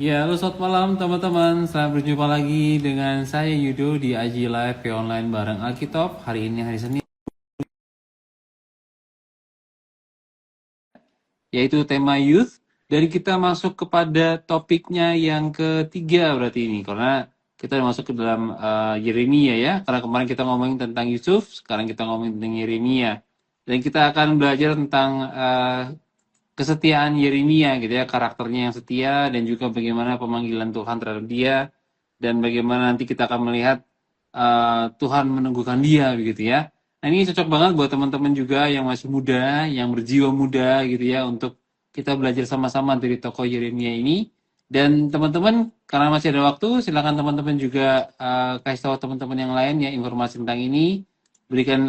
Ya, halo selamat malam teman-teman. Selamat berjumpa lagi dengan saya Yudo di Aji Live P Online bareng Alkitab. Hari ini hari Senin, yaitu tema youth. Dan kita masuk kepada topiknya yang ketiga berarti ini. Karena kita udah masuk ke dalam Yeremia ya. Karena kemarin kita ngomongin tentang Yusuf, sekarang kita ngomongin tentang Yeremia. Dan kita akan belajar tentang kesetiaan Yeremia gitu ya, karakternya yang setia dan juga bagaimana pemanggilan Tuhan terhadap dia dan bagaimana nanti kita akan melihat Tuhan meneguhkan dia begitu ya. Nah ini cocok banget buat teman-teman juga yang masih muda, yang berjiwa muda gitu ya untuk kita belajar sama-sama dari tokoh Yeremia ini. Dan teman-teman karena masih ada waktu, silakan teman-teman juga kasih tahu teman-teman yang lain ya informasi tentang ini, berikan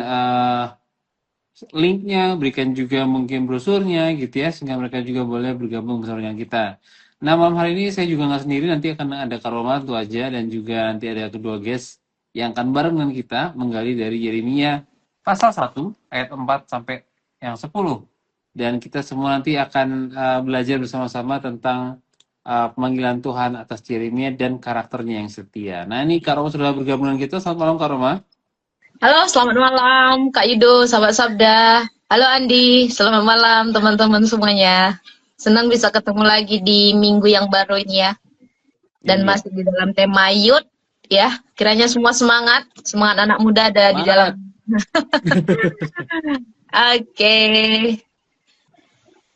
linknya, berikan juga mungkin brosurnya gitu ya, sehingga mereka juga boleh bergabung bersama dengan kita. Nah malam hari ini saya juga nggak sendiri, nanti akan ada Karoma tuh aja dan juga nanti ada kedua guest yang akan bareng dengan kita menggali dari Yeremia pasal 1 ayat 4 sampai yang 10. Dan kita semua nanti akan belajar bersama-sama tentang pemanggilan Tuhan atas Yeremia dan karakternya yang setia. Nah ini Karoma sudah bergabung dengan kita. Selamat malam Karoma. Halo, selamat malam Kak Yudo, sahabat Sabda. Halo Andi, selamat malam teman-teman semuanya. Senang bisa ketemu lagi di minggu yang baru ini ya. Dan Iya. masih di dalam tema youth ya. Kiranya semua semangat, semangat anak muda ada di dalam. Semangat. Oke.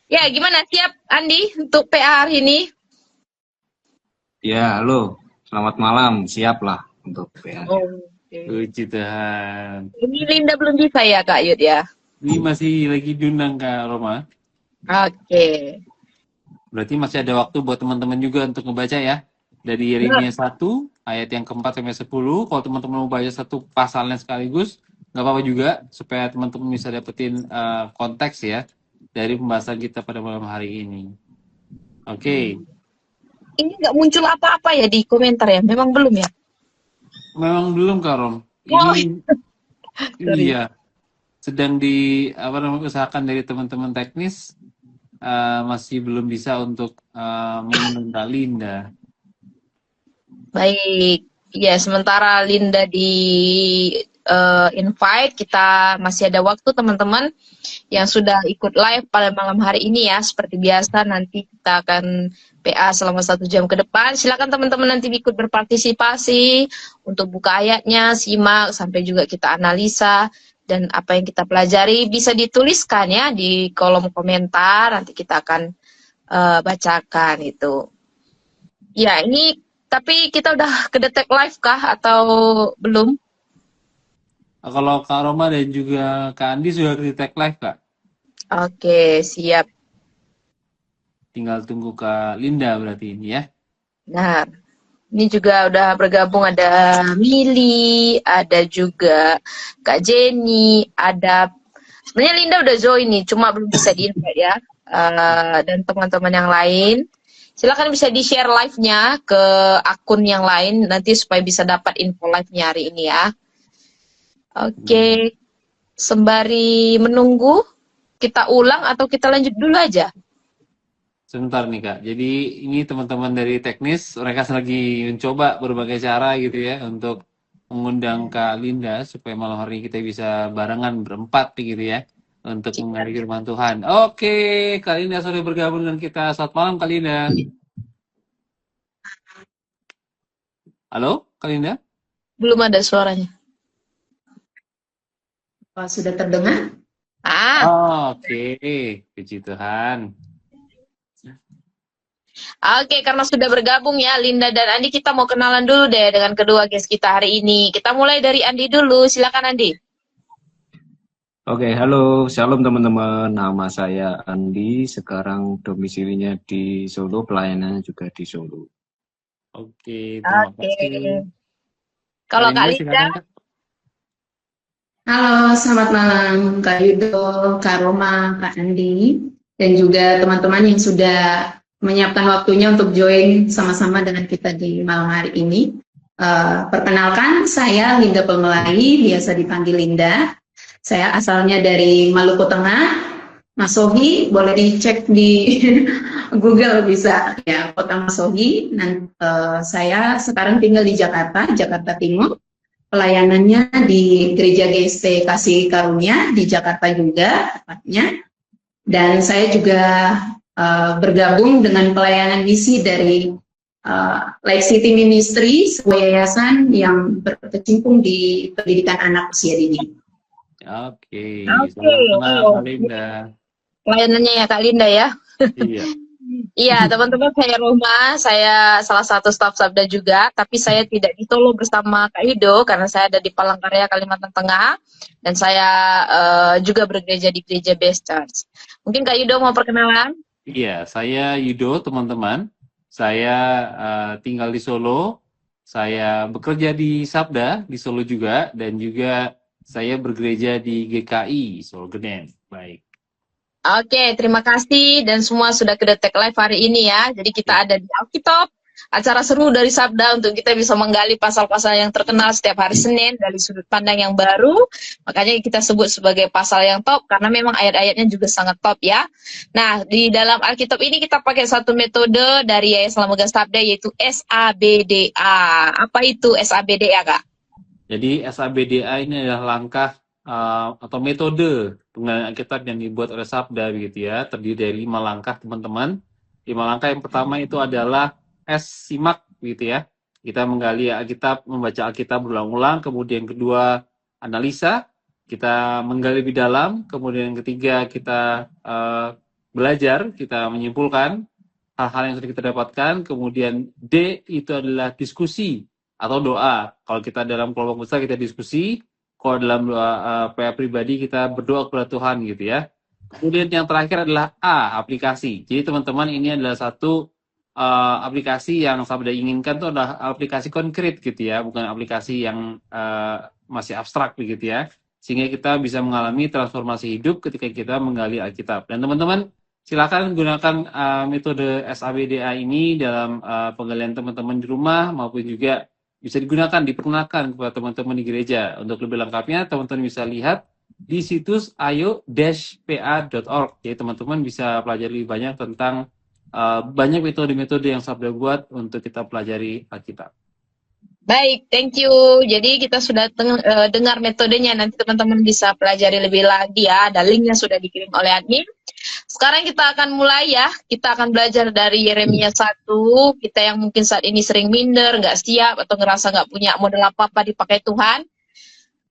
Ya, gimana siap Andi untuk PA hari ini? Ya, halo. Selamat malam. Siap lah untuk PA. Oke. Puji Tuhan. Ini Linda belum bisa ya Kak Yud ya? Ini masih lagi diundang Kak Roma. Oke. Berarti masih ada waktu buat teman-teman juga untuk ngebaca ya. Dari Yeremia 1 ayat yang keempat sampai 10. Kalau teman-teman mau baca satu pasalnya sekaligus, nggak apa-apa juga supaya teman-teman bisa dapetin konteks ya dari pembahasan kita pada malam hari ini. Oke. Ini nggak muncul apa-apa ya di komentar ya? Memang belum ya? Memang belum Kak Rom. Oh, Ini sorry. iya sedang usahakan dari teman-teman teknis, masih belum bisa untuk mengundang Kak Linda. Baik, ya sementara Linda di invite, kita masih ada waktu teman-teman yang sudah ikut live pada malam hari ini ya. Seperti biasa nanti kita akan PA selama 1 jam ke depan. Silakan teman-teman nanti ikut berpartisipasi untuk buka ayatnya, simak sampai juga kita analisa dan apa yang kita pelajari bisa dituliskan ya di kolom komentar. Nanti kita akan bacakan itu. Ya, ini tapi kita udah kedetek live kah atau belum? Kalau Kak Roma dan juga Kak Andi sudah di tag live Kak. Oke, siap. Tinggal tunggu Kak Linda berarti ini ya. Nah, ini juga udah bergabung ada Mili, ada juga Kak Jenny, ada sebenarnya Linda udah join nih, cuma belum bisa di-invite ya. Dan teman-teman yang lain. Silakan bisa di-share live-nya ke akun yang lain nanti supaya bisa dapat info live-nya hari ini ya. Oke. Sembari menunggu, kita ulang atau kita lanjut dulu aja? Sebentar nih Kak. Jadi ini teman-teman dari teknis, mereka lagi mencoba berbagai cara gitu ya untuk mengundang Kak Linda supaya malam hari ini kita bisa barengan berempat gitu ya untuk mengenali firman Tuhan. Oke, Kak Linda sudah bergabung dengan kita. Selamat malam Kak Linda. Halo, Kak Linda? Belum ada suaranya. Apa sudah terdengar? Oke, puji Tuhan. Oke, karena sudah bergabung ya Linda dan Andi, kita mau kenalan dulu deh dengan kedua guest kita hari ini. Kita mulai dari Andi dulu, silakan Andi. Oke, halo. Shalom teman-teman. Nama saya Andi. Sekarang domisilinya di Solo, pelayanannya juga di Solo. Oke, terima kasih. Kalau Kak Linda, Linda, silakan, Kak. Halo, selamat malam Kak Yudo, Kak Roma, Kak Andi, dan juga teman-teman yang sudah menyiapkan waktunya untuk join sama-sama dengan kita di malam hari ini. Perkenalkan, saya Linda Pelmelai, biasa dipanggil Linda. Saya asalnya dari Maluku Tengah. Mas Sohi, boleh dicek di Google bisa ya, Kota Masohi. Saya sekarang tinggal di Jakarta, Jakarta Timur. Pelayanannya di Gereja GST Kasih Karunia di Jakarta juga tepatnya. Dan saya juga bergabung dengan pelayanan misi dari Life City Ministry, sebuah yayasan yang berkecimpung di pendidikan anak usia dini. Oke, Oke, selamat kenal oh, Kak Linda. pelayanannya ya Kak Linda ya. Iya. Iya, teman-teman, saya Roma, saya salah satu staf Sabda juga, tapi saya tidak di Solo bersama Kak Yudo karena saya ada di Palangkaraya, Kalimantan Tengah, dan saya juga bergereja di Gereja Best Church. Mungkin Kak Yudo mau perkenalan? Iya, saya Yudo, teman-teman. Saya tinggal di Solo. Saya bekerja di Sabda di Solo juga, dan juga saya bergereja di GKI Solo Geden. Baik. Oke, terima kasih dan semua sudah ke Detek Live hari ini ya. Jadi kita ada di Alkitab, acara seru dari Sabda untuk kita bisa menggali pasal-pasal yang terkenal setiap hari Senin dari sudut pandang yang baru. Makanya kita sebut sebagai pasal yang top karena memang ayat-ayatnya juga sangat top ya. Nah, di dalam Alkitab ini kita pakai satu metode dari Yayasan Lembaga Sabda yaitu SABDA. Apa itu SABDA, Kak? Jadi SABDA ini adalah langkah atau metode penggalian Alkitab yang dibuat oleh Sabda begitu ya, terdiri dari 5 langkah teman-teman. 5 langkah yang pertama itu adalah simak gitu ya. Kita menggali Alkitab, membaca Alkitab berulang-ulang, kemudian kedua analisa, kita menggali lebih dalam, kemudian yang ketiga kita belajar, kita menyimpulkan hal-hal yang sudah kita dapatkan, kemudian D itu adalah diskusi atau doa. Kalau kita dalam kelompok besar kita diskusi, kalau dalam doa PA pribadi kita berdoa kepada Tuhan gitu ya. Kemudian yang terakhir adalah A, aplikasi. Jadi teman-teman ini adalah satu aplikasi yang Sabda inginkan itu adalah aplikasi konkret gitu ya, bukan aplikasi yang masih abstrak begitu ya. Sehingga kita bisa mengalami transformasi hidup ketika kita menggali Alkitab. Dan teman-teman silakan gunakan metode SABDA ini dalam penggalian teman-teman di rumah maupun juga bisa digunakan, diperkenalkan kepada teman-teman di gereja. Untuk lebih lengkapnya, teman-teman bisa lihat di situs ayo-pa.org. Jadi teman-teman bisa pelajari lebih banyak tentang banyak metode-metode yang Sabda buat untuk kita pelajari Alkitab. Baik, thank you. Jadi kita sudah dengar metodenya, nanti teman-teman bisa pelajari lebih lagi ya. Ada linknya sudah dikirim oleh admin. Sekarang kita akan mulai ya. Kita akan belajar dari Yeremia 1. Kita yang mungkin saat ini sering minder, nggak siap, atau ngerasa nggak punya model apa-apa dipakai Tuhan.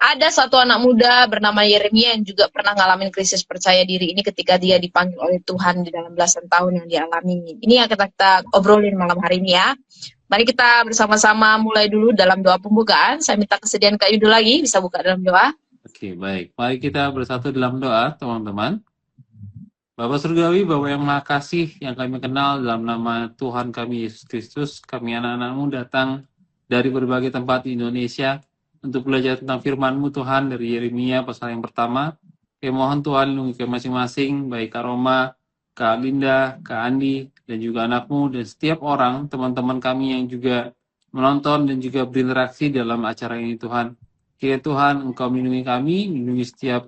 Ada satu anak muda bernama Yeremia yang juga pernah ngalamin krisis percaya diri ini ketika dia dipanggil oleh Tuhan di dalam belasan tahun yang dialami. Ini yang kita obrolin malam hari ini ya. Mari kita bersama-sama mulai dulu dalam doa pembukaan. Saya minta kesediaan Kak Yudo lagi, bisa buka dalam doa. Oke, baik. Mari kita bersatu dalam doa, teman-teman. Bapa Surgawi, Bapa yang Maha Kasih, yang kami kenal dalam nama Tuhan kami Yesus Kristus, kami anak-anak-Mu datang dari berbagai tempat di Indonesia untuk belajar tentang firman-Mu Tuhan dari Yeremia pasal yang pertama. Kami mohon Tuhan lindungi kami masing-masing, baik Kak Roma, Kak Linda, Kak Andi, dan juga anak-Mu, dan setiap orang, teman-teman kami yang juga menonton dan juga berinteraksi dalam acara ini Tuhan. Kiranya Tuhan Engkau melindungi kami, melindungi setiap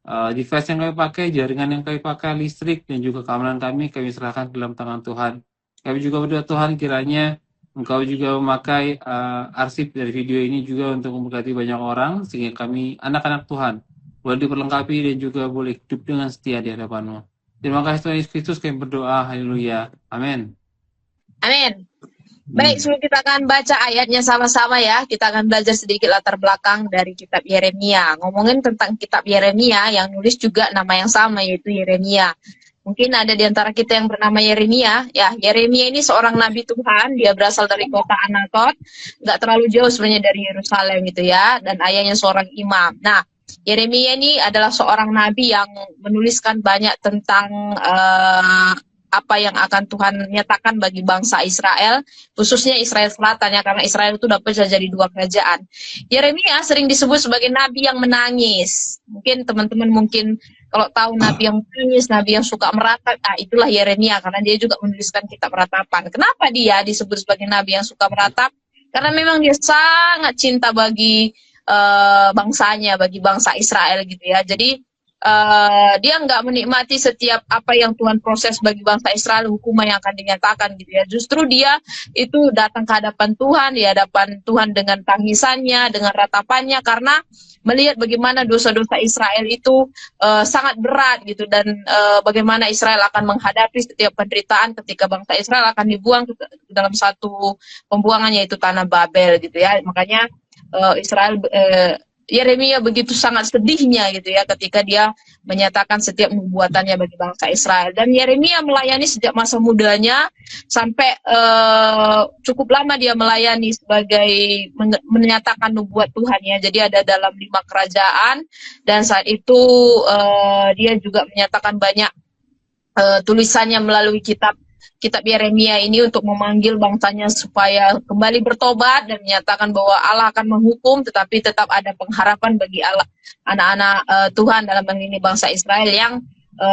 device yang kami pakai, jaringan yang kami pakai, listrik, dan juga keamanan kami serahkan dalam tangan Tuhan. Kami juga berdoa Tuhan kiranya Engkau juga memakai arsip dari video ini juga untuk memberkati banyak orang, sehingga kami, anak-anak Tuhan, boleh diperlengkapi dan juga boleh hidup dengan setia di hadapan-Mu. Terima kasih Tuhan Yesus Kristus, kami berdoa, haleluya, amin. Amin. Baik, sebelum kita akan baca ayatnya sama-sama ya, kita akan belajar sedikit latar belakang dari kitab Yeremia. Ngomongin tentang kitab Yeremia, yang nulis juga nama yang sama, yaitu Yeremia. Mungkin ada di antara kita yang bernama Yeremia. Ya, Yeremia ini seorang nabi Tuhan, dia berasal dari kota Anatot, nggak terlalu jauh sebenarnya dari Yerusalem gitu ya, dan ayahnya seorang imam. Nah, Yeremia ini adalah seorang nabi yang menuliskan banyak tentang apa yang akan Tuhan nyatakan bagi bangsa Israel, khususnya Israel Selatan ya, karena Israel itu dapat jadi dua kerajaan. Yeremia sering disebut sebagai nabi yang menangis. Mungkin teman-teman kalau tahu nabi yang menangis, nabi yang suka meratap, itulah Yeremia, karena dia juga menuliskan kitab ratapan. Kenapa dia disebut sebagai nabi yang suka meratap? Karena memang dia sangat cinta bagi bangsanya, bagi bangsa Israel gitu ya. Jadi dia nggak menikmati setiap apa yang Tuhan proses bagi bangsa Israel, hukuman yang akan dinyatakan gitu ya. Justru dia itu datang ke hadapan Tuhan, di hadapan Tuhan dengan tangisannya, dengan ratapannya, karena melihat bagaimana dosa-dosa Israel itu sangat berat gitu, dan bagaimana Israel akan menghadapi setiap penderitaan ketika bangsa Israel akan dibuang ke dalam satu pembuangan, yaitu tanah Babel gitu ya. Makanya Yeremia begitu sangat sedihnya gitu ya ketika dia menyatakan setiap nubuatannya bagi bangsa Israel. Dan Yeremia melayani sejak masa mudanya sampai cukup lama dia melayani sebagai menyatakan nubuat Tuhan ya. Jadi ada dalam 5 kerajaan, dan saat itu dia juga menyatakan banyak tulisannya melalui kitab Yeremia ini untuk memanggil bangsanya supaya kembali bertobat dan menyatakan bahwa Allah akan menghukum, tetapi tetap ada pengharapan bagi anak-anak Tuhan dalam hal ini bangsa Israel yang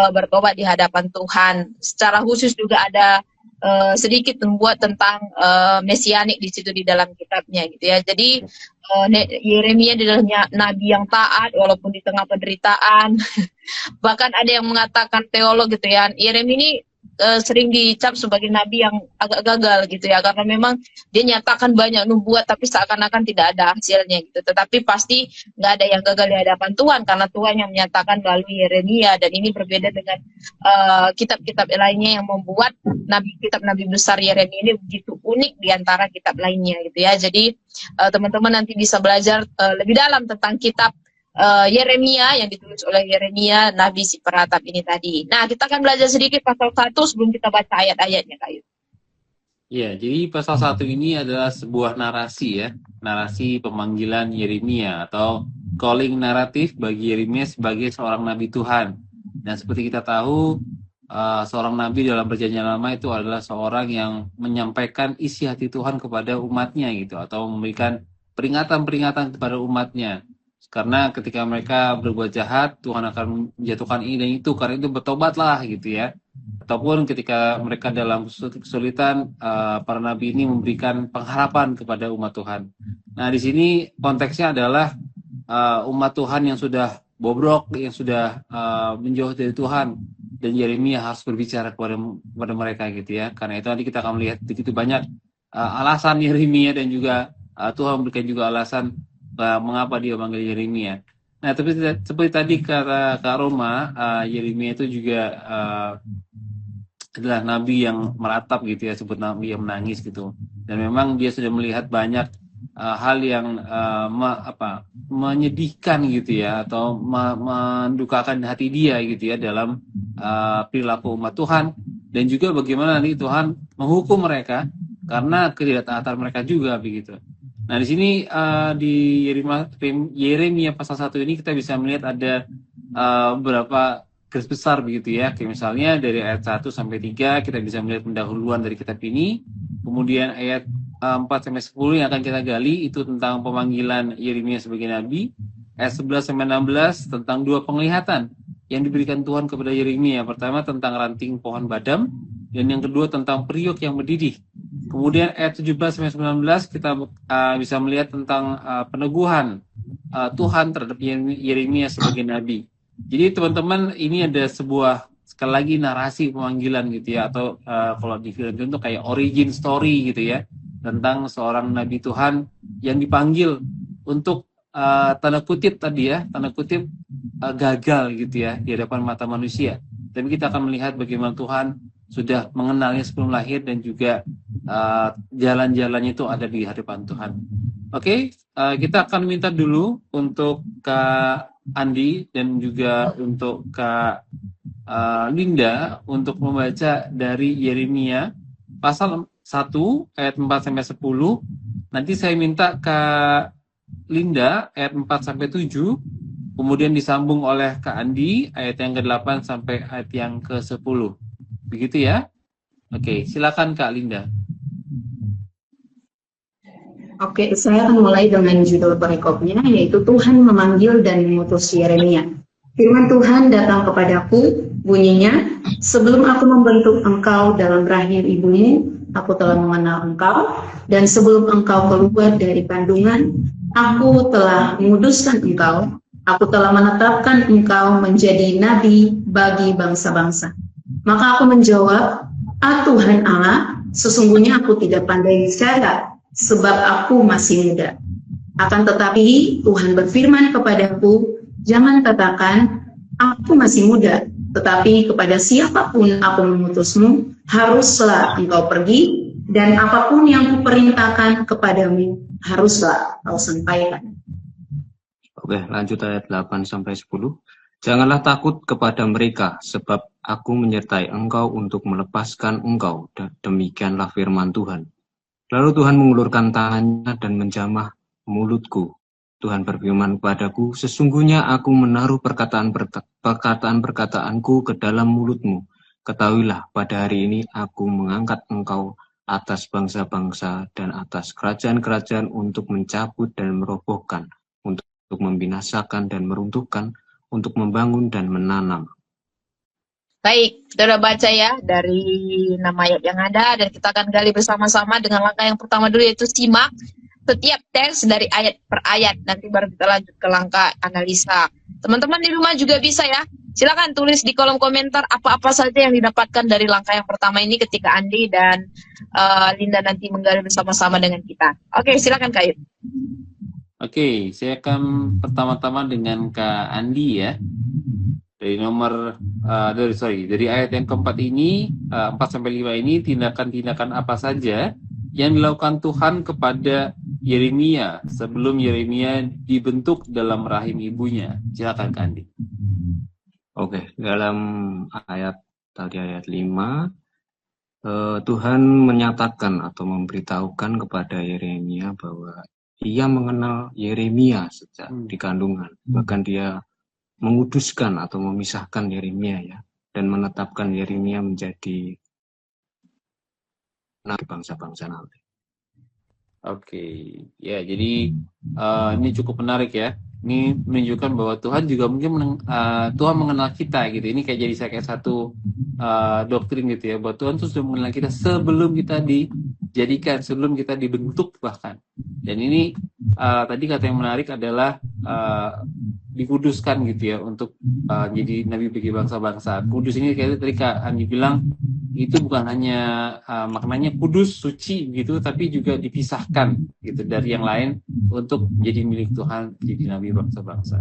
bertobat di hadapan Tuhan. Secara khusus juga ada sedikit membuat tentang mesianik di situ di dalam kitabnya gitu ya. Jadi Yeremia adalah nabi yang taat walaupun di tengah penderitaan. Bahkan ada yang mengatakan, teolog gitu ya, Yeremia ini sering dicap sebagai nabi yang agak gagal gitu ya, karena memang dia nyatakan banyak nubuat tapi seakan-akan tidak ada hasilnya gitu. Tetapi pasti nggak ada yang gagal di hadapan Tuhan, karena Tuhan yang menyatakan melalui Yeremia. Dan ini berbeda dengan kitab-kitab lainnya yang membuat kitab nabi besar Yeremia ini begitu unik di antara kitab lainnya gitu ya. Jadi teman-teman nanti bisa belajar lebih dalam tentang kitab Yeremia yang ditulis oleh Yeremia, nabi si peratap ini tadi. Nah, kita akan belajar sedikit pasal 1 sebelum kita baca ayat-ayatnya, Kak Yud. Ya, jadi pasal 1 ini adalah sebuah narasi ya, narasi pemanggilan Yeremia atau calling naratif bagi Yeremia sebagai seorang nabi Tuhan. Dan seperti kita tahu, seorang nabi dalam Perjanjian Lama itu adalah seorang yang menyampaikan isi hati Tuhan kepada umatnya gitu, atau memberikan peringatan-peringatan kepada umatnya. Karena ketika mereka berbuat jahat, Tuhan akan menjatuhkan ini dan itu, karena itu bertobatlah gitu ya. Ataupun ketika mereka dalam kesulitan, para nabi ini memberikan pengharapan kepada umat Tuhan. Nah, di sini konteksnya adalah umat Tuhan yang sudah bobrok, yang sudah menjauh dari Tuhan, dan Yeremia harus berbicara kepada mereka gitu ya. Karena itu nanti kita akan melihat begitu banyak alasan Yeremia, dan juga Tuhan memberikan juga alasan mengapa dia memanggil Yeremia. Nah, tapi seperti tadi kata Kak Roma, Yeremia itu juga adalah nabi yang meratap gitu ya, sebut nabi yang menangis gitu. Dan memang dia sudah melihat banyak hal yang menyedihkan gitu ya, atau mendukakan hati dia gitu ya dalam perilaku umat Tuhan, dan juga bagaimana nanti Tuhan menghukum mereka karena ketidaktaatan mereka juga begitu. Nah, di sini di Yeremia pasal 1 ini kita bisa melihat ada beberapa garis besar begitu ya. Kayak misalnya dari ayat 1 sampai 3 kita bisa melihat pendahuluan dari kitab ini. Kemudian ayat 4 sampai 10 yang akan kita gali itu tentang pemanggilan Yeremia sebagai nabi. Ayat 11 sampai 16 tentang 2 penglihatan yang diberikan Tuhan kepada Yeremia. Pertama tentang ranting pohon badam, dan yang kedua tentang periuk yang mendidih. Kemudian ayat 17 sampai 19 kita bisa melihat tentang peneguhan Tuhan terhadap Yeremia sebagai nabi. Jadi teman-teman, ini ada sebuah, sekali lagi, narasi pemanggilan gitu ya, atau kalau di film itu kayak origin story gitu ya, tentang seorang nabi Tuhan yang dipanggil untuk tanda kutip tadi ya, tanda kutip gagal gitu ya di hadapan mata manusia. Tapi kita akan melihat bagaimana Tuhan sudah mengenalnya sebelum lahir, dan juga jalan-jalannya itu ada di hadapan Tuhan. Oke, kita akan minta dulu untuk Kak Andi dan juga untuk Kak Linda untuk membaca dari Yeremia pasal 1 ayat 4 sampai 10. Nanti saya minta Kak Linda ayat 4 sampai 7, kemudian disambung oleh Kak Andi ayat yang ke-8 sampai ayat yang ke-10. Begitu ya? Oke, silakan Kak Linda. Oke, saya akan mulai dengan judul perikopnya, yaitu Tuhan memanggil dan mengutus Yeremia. Firman Tuhan datang kepadaku, bunyinya, sebelum aku membentuk engkau dalam rahim ibumu, aku telah mengenal engkau, dan sebelum engkau keluar dari kandungan, aku telah menguduskan engkau. Aku telah menetapkan engkau menjadi nabi bagi bangsa-bangsa. Maka aku menjawab, Tuhan Allah, sesungguhnya aku tidak pandai bicara, sebab aku masih muda. Akan tetapi Tuhan berfirman kepadaku, jangan katakan, aku masih muda, tetapi kepada siapapun aku mengutusmu, haruslah engkau pergi, dan apapun yang kuperintahkan kepadamu, haruslah kau sampaikan. Oke, lanjut ayat 8-10. Janganlah takut kepada mereka, sebab aku menyertai engkau untuk melepaskan engkau. Demikianlah firman Tuhan. Lalu Tuhan mengulurkan tangannya dan menjamah mulutku. Tuhan berfirman kepadaku, sesungguhnya aku menaruh perkataan-perkataanku ke dalam mulutmu. Ketahuilah, pada hari ini aku mengangkat engkau atas bangsa-bangsa dan atas kerajaan-kerajaan untuk mencabut dan merobohkan, untuk membinasakan dan meruntuhkan, untuk membangun dan menanam. Baik, kita udah baca ya dari nama ayat yang ada, dan kita akan gali bersama-sama dengan langkah yang pertama dulu, yaitu simak setiap teks dari ayat per ayat. Nanti baru kita lanjut ke langkah analisa. Teman-teman di rumah juga bisa ya. Silakan tulis di kolom komentar apa-apa saja yang didapatkan dari langkah yang pertama ini ketika Andi dan Linda nanti menggali bersama-sama dengan kita. Oke, silakan Kak Yud. Oke, saya akan pertama-tama dengan Kak Andi ya. Dari dari ayat yang keempat ini, 4-5 ini, tindakan-tindakan apa saja yang dilakukan Tuhan kepada Yeremia sebelum Yeremia dibentuk dalam rahim ibunya. Silakan Kak Andi. Oke, dalam ayat 5, Tuhan menyatakan atau memberitahukan kepada Yeremia bahwa ia mengenal Yeremia sejak di kandungan. Bahkan dia menguduskan atau memisahkan Yeremia ya, dan menetapkan Yeremia menjadi nabi bangsa-bangsa nanti. Oke, ya jadi ini cukup menarik ya. Ini menunjukkan bahwa Tuhan juga mungkin Tuhan mengenal kita gitu. Ini kayak jadi kayak satu doktrin gitu ya, bahwa Tuhan tuh sudah mengenal kita sebelum kita dijadikan, sebelum kita dibentuk bahkan. Dan ini tadi kata yang menarik adalah dikuduskan gitu ya untuk jadi nabi bagi bangsa-bangsa. Kudus ini kayak tadi Kak Andi bilang, itu bukan hanya maknanya kudus, suci gitu, tapi juga dipisahkan gitu dari yang lain untuk jadi milik Tuhan, jadi nabi bangsa-bangsa.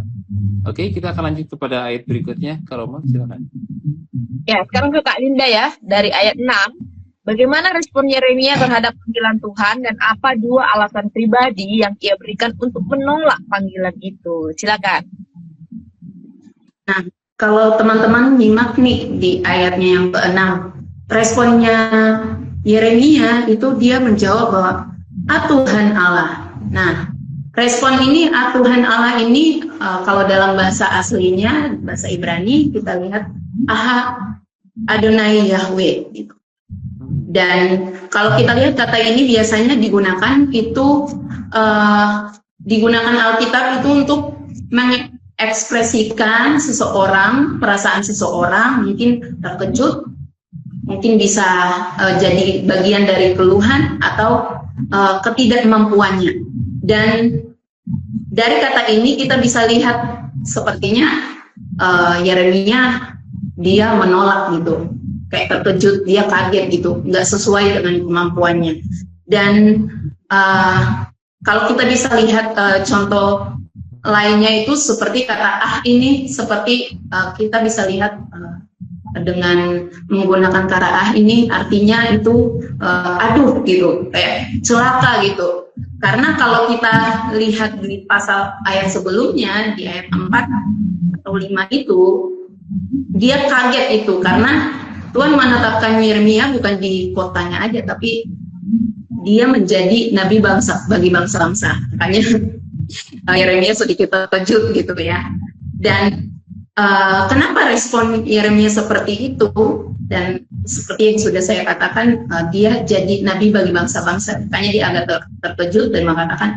Oke, kita akan lanjut kepada ayat berikutnya. Kak Roma, silakan. Ya, sekarang ke Kak Linda ya, dari ayat 6. Bagaimana respon Yeremia terhadap panggilan Tuhan dan apa 2 alasan pribadi yang ia berikan untuk menolak panggilan itu? Silakan. Nah, kalau teman-teman nyimak nih di ayatnya yang ke-6, responnya Yeremia itu dia menjawab bahwa Tuhan Allah. Nah, respon ini Tuhan Allah ini kalau dalam bahasa aslinya, bahasa Ibrani, kita lihat Adonai Yahweh gitu. Dan kalau kita lihat kata ini biasanya digunakan itu digunakan Alkitab itu untuk mengekspresikan seseorang, perasaan seseorang, mungkin terkejut, mungkin bisa jadi bagian dari keluhan atau ketidakmampuannya. Dan dari kata ini kita bisa lihat sepertinya Yeremia dia menolak gitu, kayak terkejut, dia kaget gitu, nggak sesuai dengan kemampuannya. Dan kalau kita bisa lihat contoh lainnya itu seperti kata ini seperti kita bisa lihat dengan menggunakan kata ini artinya itu aduh gitu, kayak celaka gitu. Karena kalau kita lihat di pasal ayat sebelumnya, di ayat 4 atau 5 itu, dia kaget itu karena Tuhan menetapkan Yeremia bukan di kotanya aja, tapi dia menjadi nabi bangsa bagi bangsa-bangsa. Makanya Yeremia sedikit terkejut gitu ya. Dan kenapa respon Yeremia seperti itu? Dan seperti yang sudah saya katakan, dia jadi nabi bagi bangsa-bangsa. Makanya dia agak terkejut dan mengatakan,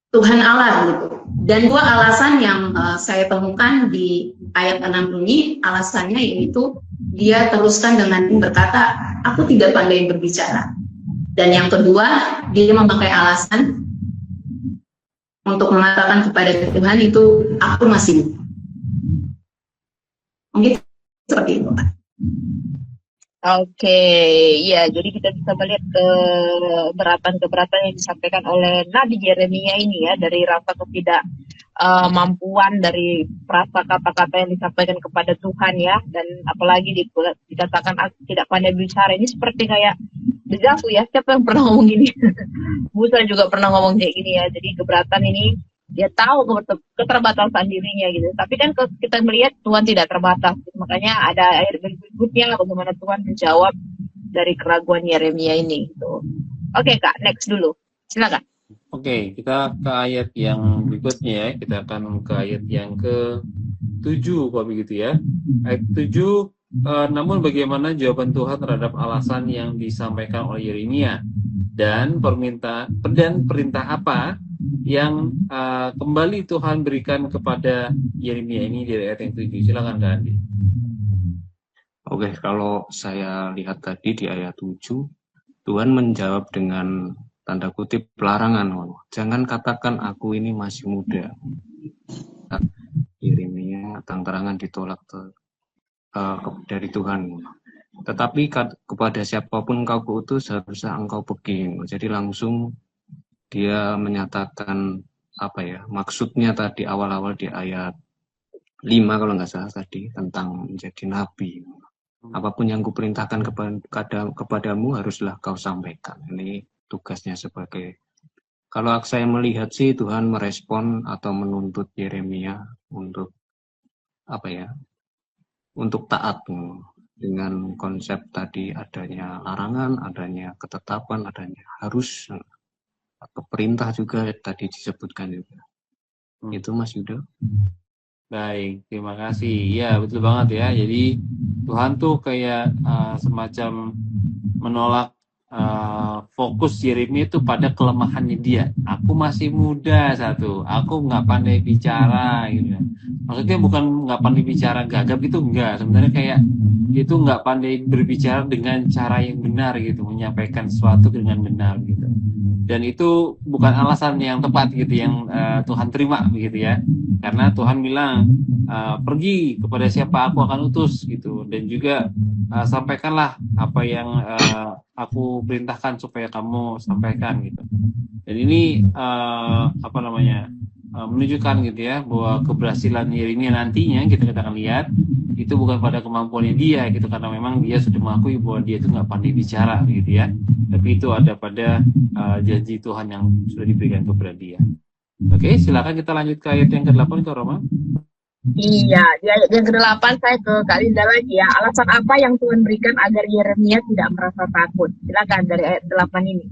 Tuhan Allah gitu. Dan 2 alasan yang saya temukan di ayat 6 ini, alasannya yaitu dia teruskan dengan berkata, aku tidak pandai berbicara. Dan yang kedua, dia memakai alasan untuk mengatakan kepada Tuhan itu aku masih muda. Mungkin seperti itu, Pak. Oke, ya, jadi kita bisa melihat keberatan-keberatan yang disampaikan oleh Nabi Yeremia ini ya, dari rasa ketidakmampuan, dari rasa kata-kata yang disampaikan kepada Tuhan ya, dan apalagi dikatakan aku tidak pandai bicara, ini seperti kayak dejavu ya, siapa yang pernah ngomong gini? Musa juga pernah ngomong kayak gini ya, jadi keberatan ini dia tahu keterbatasan dirinya gitu. Tapi kan kita melihat Tuhan tidak terbatas. Makanya ada ayat berikutnya bagaimana Tuhan menjawab dari keraguan Yeremia ini gitu. Oke, Kak, next dulu. Silakan. Oke, kita ke ayat yang berikutnya ya. Kita akan ke ayat yang ke-7 kalau begitu ya. Ayat 7, namun bagaimana jawaban Tuhan terhadap alasan yang disampaikan oleh Yeremia dan perintah apa yang kembali Tuhan berikan kepada Yeremia ini di ayat yang 7. Silakan Kak Andi. Oke, kalau saya lihat tadi di ayat 7, Tuhan menjawab dengan tanda kutip larangan. Jangan katakan aku ini masih muda. Yeremia terang-terangan ditolak dari Tuhan. Tetapi kepada siapapun engkau kuutus haruslah engkau pergi. Jadi langsung dia menyatakan maksudnya tadi awal-awal di ayat 5 kalau nggak salah tadi tentang menjadi nabi. Apapun yang kuperintahkan kepadamu haruslah kau sampaikan. Ini tugasnya sebagai, kalau saya melihat sih Tuhan merespon atau menuntut Yeremia untuk untuk taat dengan konsep tadi adanya larangan, adanya ketetapan, adanya harus, atau perintah juga tadi disebutkan juga. Itu Mas Yuda. Baik, terima kasih. Ya, betul banget ya. Jadi Tuhan tuh kayak semacam menolak fokus Yeremia itu pada kelemahannya dia. Aku masih muda satu, aku nggak pandai bicara gitu. Maksudnya bukan nggak pandai bicara gagap gitu, enggak. Sebenarnya kayak itu nggak pandai berbicara dengan cara yang benar gitu, menyampaikan sesuatu dengan benar gitu. Dan itu bukan alasan yang tepat gitu yang Tuhan terima begitu ya. Karena Tuhan bilang pergi kepada siapa aku akan utus gitu, dan juga sampaikanlah apa yang aku perintahkan supaya kamu sampaikan gitu. Dan ini menunjukkan gitu ya bahwa keberhasilan Yeremia nantinya kita akan lihat itu bukan pada kemampuannya dia gitu, karena memang dia sudah mengakui bahwa dia itu nggak pandai bicara gitu ya, tapi itu ada pada janji Tuhan yang sudah diberikan kepada dia. Oke, silakan kita lanjut ke ayat yang ke-8 ke Roma. Iya, di ayat yang ke-8 saya ke Kak Linda lagi ya. Alasan apa yang Tuhan berikan agar Yeremia tidak merasa takut? Silakan dari ayat 8 ini.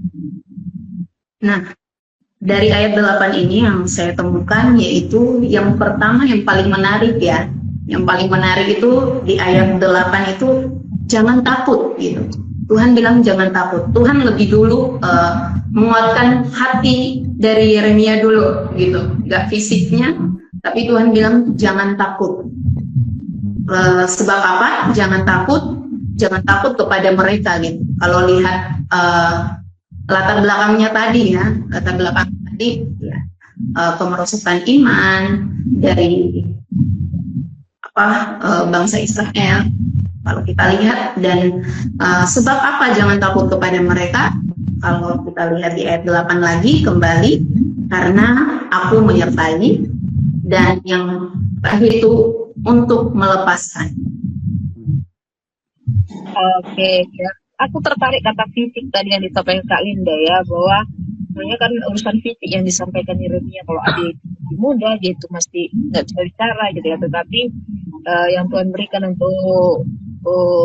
Nah, dari ayat 8 ini yang saya temukan yaitu yang pertama yang paling menarik ya. Yang paling menarik itu di ayat 8 itu jangan takut gitu. Tuhan bilang jangan takut. Tuhan lebih dulu menguatkan hati dari Yeremia dulu gitu. Gak fisiknya, tapi Tuhan bilang jangan takut. Sebab apa? Jangan takut kepada mereka gitu. Kalau lihat latar belakangnya tadi ya, pemerosotan iman dari bangsa Israel. Kalau kita lihat dan sebab apa jangan takut kepada mereka? Kalau kita lihat di ayat 8 lagi kembali, karena aku menyertai dan yang terakhir itu untuk melepaskan. Oke, ya. Aku tertarik kata fisik tadi yang disampaikan Kak Linda ya, bahwa sebenarnya kan urusan fisik yang disampaikan Yeremia, kalau ada muda dia itu mesti nggak bisa bicara gitu ya, tetapi yang Tuhan berikan untuk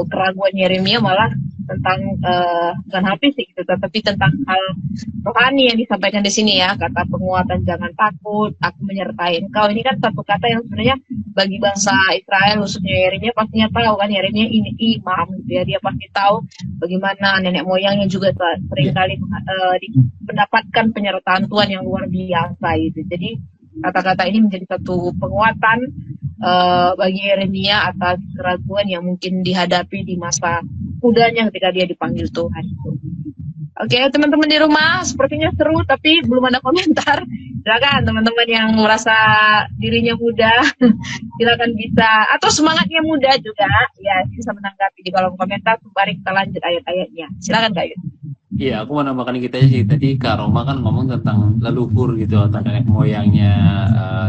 keraguan Yeremia malah tentang bukan hal fisik gitu, tapi tentang hal rohani yang disampaikan di sini ya, kata penguatan jangan takut, aku menyertai engkau. Ini kan satu kata yang sebenarnya bagi bangsa Israel khususnya Yeremia pastinya tahu kan, Yeremia ini imam gitu ya, dia pasti tahu bagaimana nenek moyangnya juga seringkali mendapatkan penyertaan Tuhan yang luar biasa gitu. Jadi kata-kata ini menjadi satu penguatan bagi Yeremia atas keraguan yang mungkin dihadapi di masa mudanya ketika dia dipanggil Tuhan itu. Oke, teman-teman di rumah sepertinya seru tapi belum ada komentar. Silakan teman-teman yang merasa dirinya muda, silakan bisa atau semangatnya muda juga ya bisa menanggapi di kolom komentar. Mari kita lanjut ayat-ayatnya. Silakan Kak Yud. Iya, aku mau nambahkan kita aja sih. Tadi Kak Roma kan ngomong tentang leluhur gitu, atau nenek moyangnya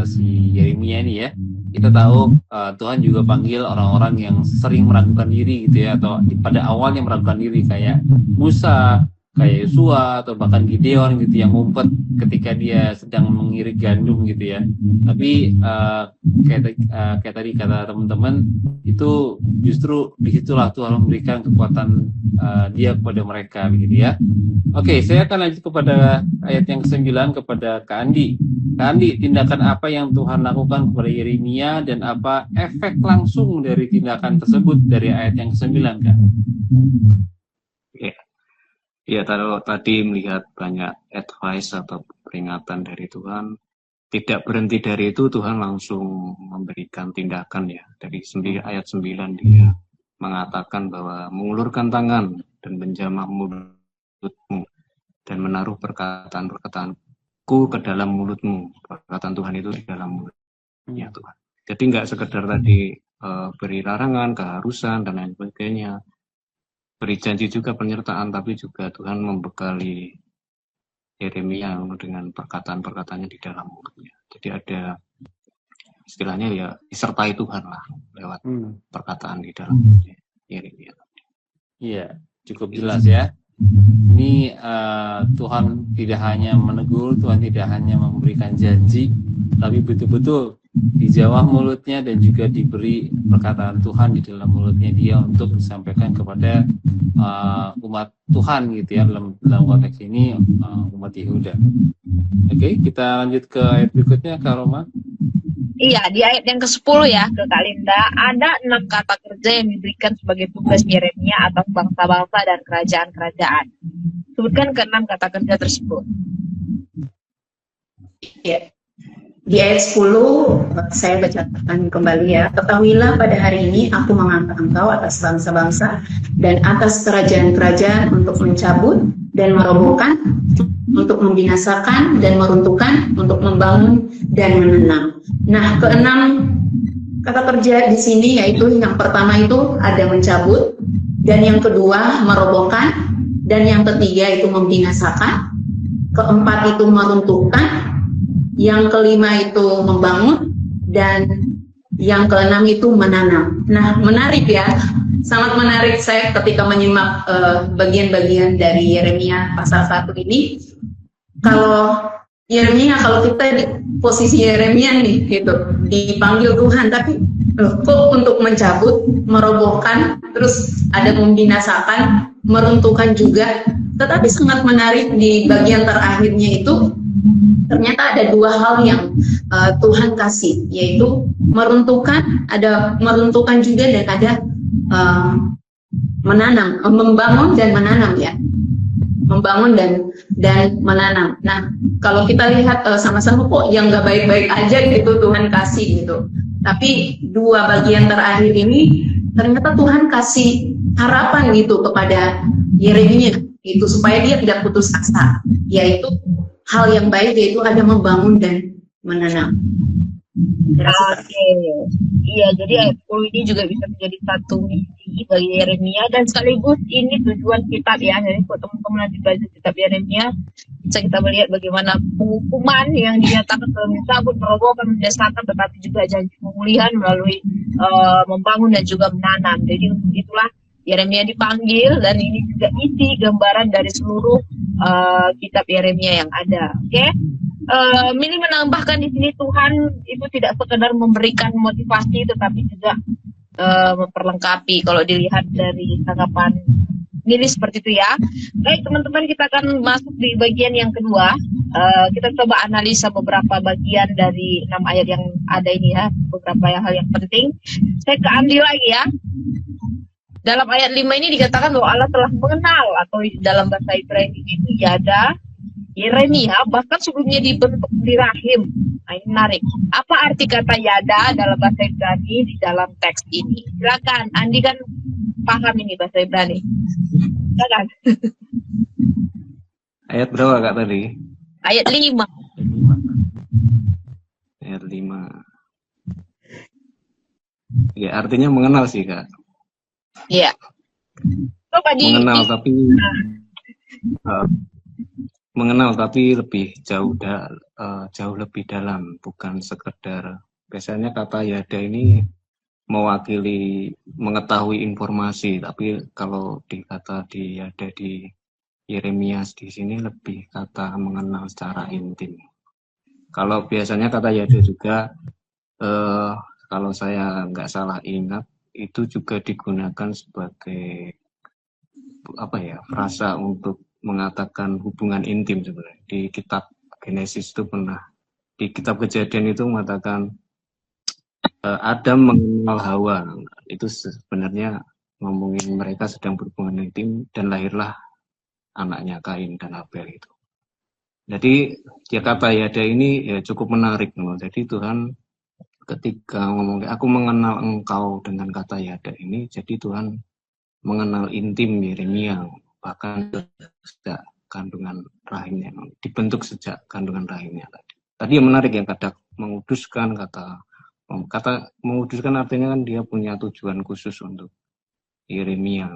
si Yeremia ini ya. Kita tahu Tuhan juga panggil orang-orang yang sering meragukan diri gitu ya, atau pada awalnya meragukan diri kayak Musa, kayak Yosua, atau bahkan Gideon gitu yang ngumpet ketika dia sedang mengirit gandum gitu ya. Tapi kayak tadi kata teman-teman, itu justru disitulah Tuhan memberikan kekuatan dia kepada mereka begitu ya. Oke, saya akan lanjut kepada ayat yang ke-9 kepada Kak Andi. Kak Andi, tindakan apa yang Tuhan lakukan kepada Yeremia dan apa efek langsung dari tindakan tersebut dari ayat yang ke-9, Kak? Ya, kalau tadi melihat banyak advice atau peringatan dari Tuhan, tidak berhenti dari itu Tuhan langsung memberikan tindakan ya. Dari ayat 9 dia mengatakan bahwa mengulurkan tangan dan menjamah mulutmu dan menaruh perkataan-perkataanku ke dalam mulutmu. Perkataan Tuhan itu di dalam mulutnya Tuhan. Jadi nggak sekedar tadi beri larangan, keharusan, dan lain sebagainya. Beri janji juga penyertaan, tapi juga Tuhan membekali Yeremia dengan perkataan-perkataannya di dalam mulutnya. Jadi ada istilahnya ya disertai Tuhan lah lewat perkataan di dalam mulutnya Yeremia. Iya, cukup jelas ya. Ini Tuhan tidak hanya menegur, Tuhan tidak hanya memberikan janji, tapi betul-betul dijawab mulutnya dan juga diberi perkataan Tuhan di dalam mulutnya dia untuk disampaikan kepada umat Tuhan gitu ya, dalam konteks ini umat Yehuda. Oke, kita lanjut ke ayat berikutnya, Kak Roma. Iya, di ayat yang ke-10 ya, ke Kak Linda, ada 6 kata kerja yang diberikan sebagai tugas Yeremia atas bangsa-bangsa dan kerajaan-kerajaan. Sebutkan ke-6 kata kerja tersebut. Ya. Di ayat 10, saya bacakan kembali ya. Ketahuilah pada hari ini aku mengangkat engkau atas bangsa-bangsa dan atas kerajaan-kerajaan untuk mencabut dan merobohkan, untuk membinasakan dan meruntuhkan, untuk membangun dan menenang. Nah, ke-6 kata kerja di sini yaitu yang pertama itu ada mencabut, dan yang kedua merobohkan, dan yang ketiga itu membinasakan, keempat itu meruntuhkan, yang kelima itu membangun, dan yang keenam itu menanam. Nah, menarik ya, sangat menarik saya ketika menyimak bagian-bagian dari Yeremia pasal 1 ini. Kalau Yeremia, kalau kita di posisi Yeremia nih, gitu, dipanggil Tuhan, tapi kok untuk mencabut, merobohkan, terus ada membinasakan, meruntuhkan juga. Tetapi sangat menarik di bagian terakhirnya itu, ternyata ada dua hal yang Tuhan kasih, yaitu meruntuhkan, ada meruntuhkan juga, dan ada menanam, membangun dan menanam ya, membangun dan menanam. Nah, kalau kita lihat sama-sama kok yang nggak baik-baik aja gitu Tuhan kasih gitu, tapi dua bagian terakhir ini ternyata Tuhan kasih harapan gitu kepada Yeremia, itu supaya dia tidak putus asa, yaitu hal yang baik, yaitu ada membangun dan menanam. Oke, iya, jadi ayat 10 ini juga bisa menjadi satu misi bagi Yeremia, dan sekaligus ini tujuan kitab ya. Jadi buat teman-teman nanti baca kitab Yeremia, bisa kita melihat bagaimana penghukuman yang dinyatakan dalam mencabut, merobohkan, mendesakan, tetapi juga janji pemulihan melalui membangun dan juga menanam. Jadi untuk itulah Yeremia dipanggil, dan ini juga isi gambaran dari seluruh kitab Yeremia yang ada. Oke, Mili menambahkan di sini Tuhan itu tidak sekedar memberikan motivasi, tetapi juga memperlengkapi. Kalau dilihat dari tanggapan Mili seperti itu ya. Baik teman-teman, kita akan masuk di bagian yang kedua. Kita coba analisa beberapa bagian dari 6 ayat yang ada ini ya, beberapa hal yang penting. Saya ke Andi lagi ya. Dalam ayat 5 ini dikatakan bahwa Allah telah mengenal, atau dalam bahasa Ibrani itu Yada, Yeremia, bahkan sebelumnya dibentuk di rahim. Nah, ini menarik. Apa arti kata Yada dalam bahasa Ibrani di dalam teks ini? Silakan, Andi kan paham ini bahasa Ibrani. Silakan. Ayat berapa Kak tadi? Ayat 5. Ayat 5. Ya, artinya mengenal sih Kak. Iya. Coba Mengenal tapi mengenal tapi lebih jauh lebih dalam, bukan sekedar. Biasanya kata yada ini mewakili mengetahui informasi, tapi kalau dikata di yada di Yeremia di sini lebih kata mengenal secara intim. Kalau biasanya kata yada juga kalau saya nggak salah ingat itu juga digunakan sebagai frasa untuk mengatakan hubungan intim sebenarnya. Di kitab Genesis itu pernah, di kitab Kejadian itu mengatakan Adam mengenal Hawa. Itu sebenarnya ngomongin mereka sedang berhubungan intim dan lahirlah anaknya Kain dan Abel itu. Jadi kata yada ini ya cukup menarik. Jadi Tuhan ketika ngomong aku mengenal engkau dengan kata yada ini, jadi Tuhan mengenal intim Yeremia, bahkan sejak kandungan rahimnya, dibentuk sejak kandungan rahimnya tadi. Tadi yang menarik yang kata menguduskan, kata menguduskan artinya kan dia punya tujuan khusus untuk Yeremia.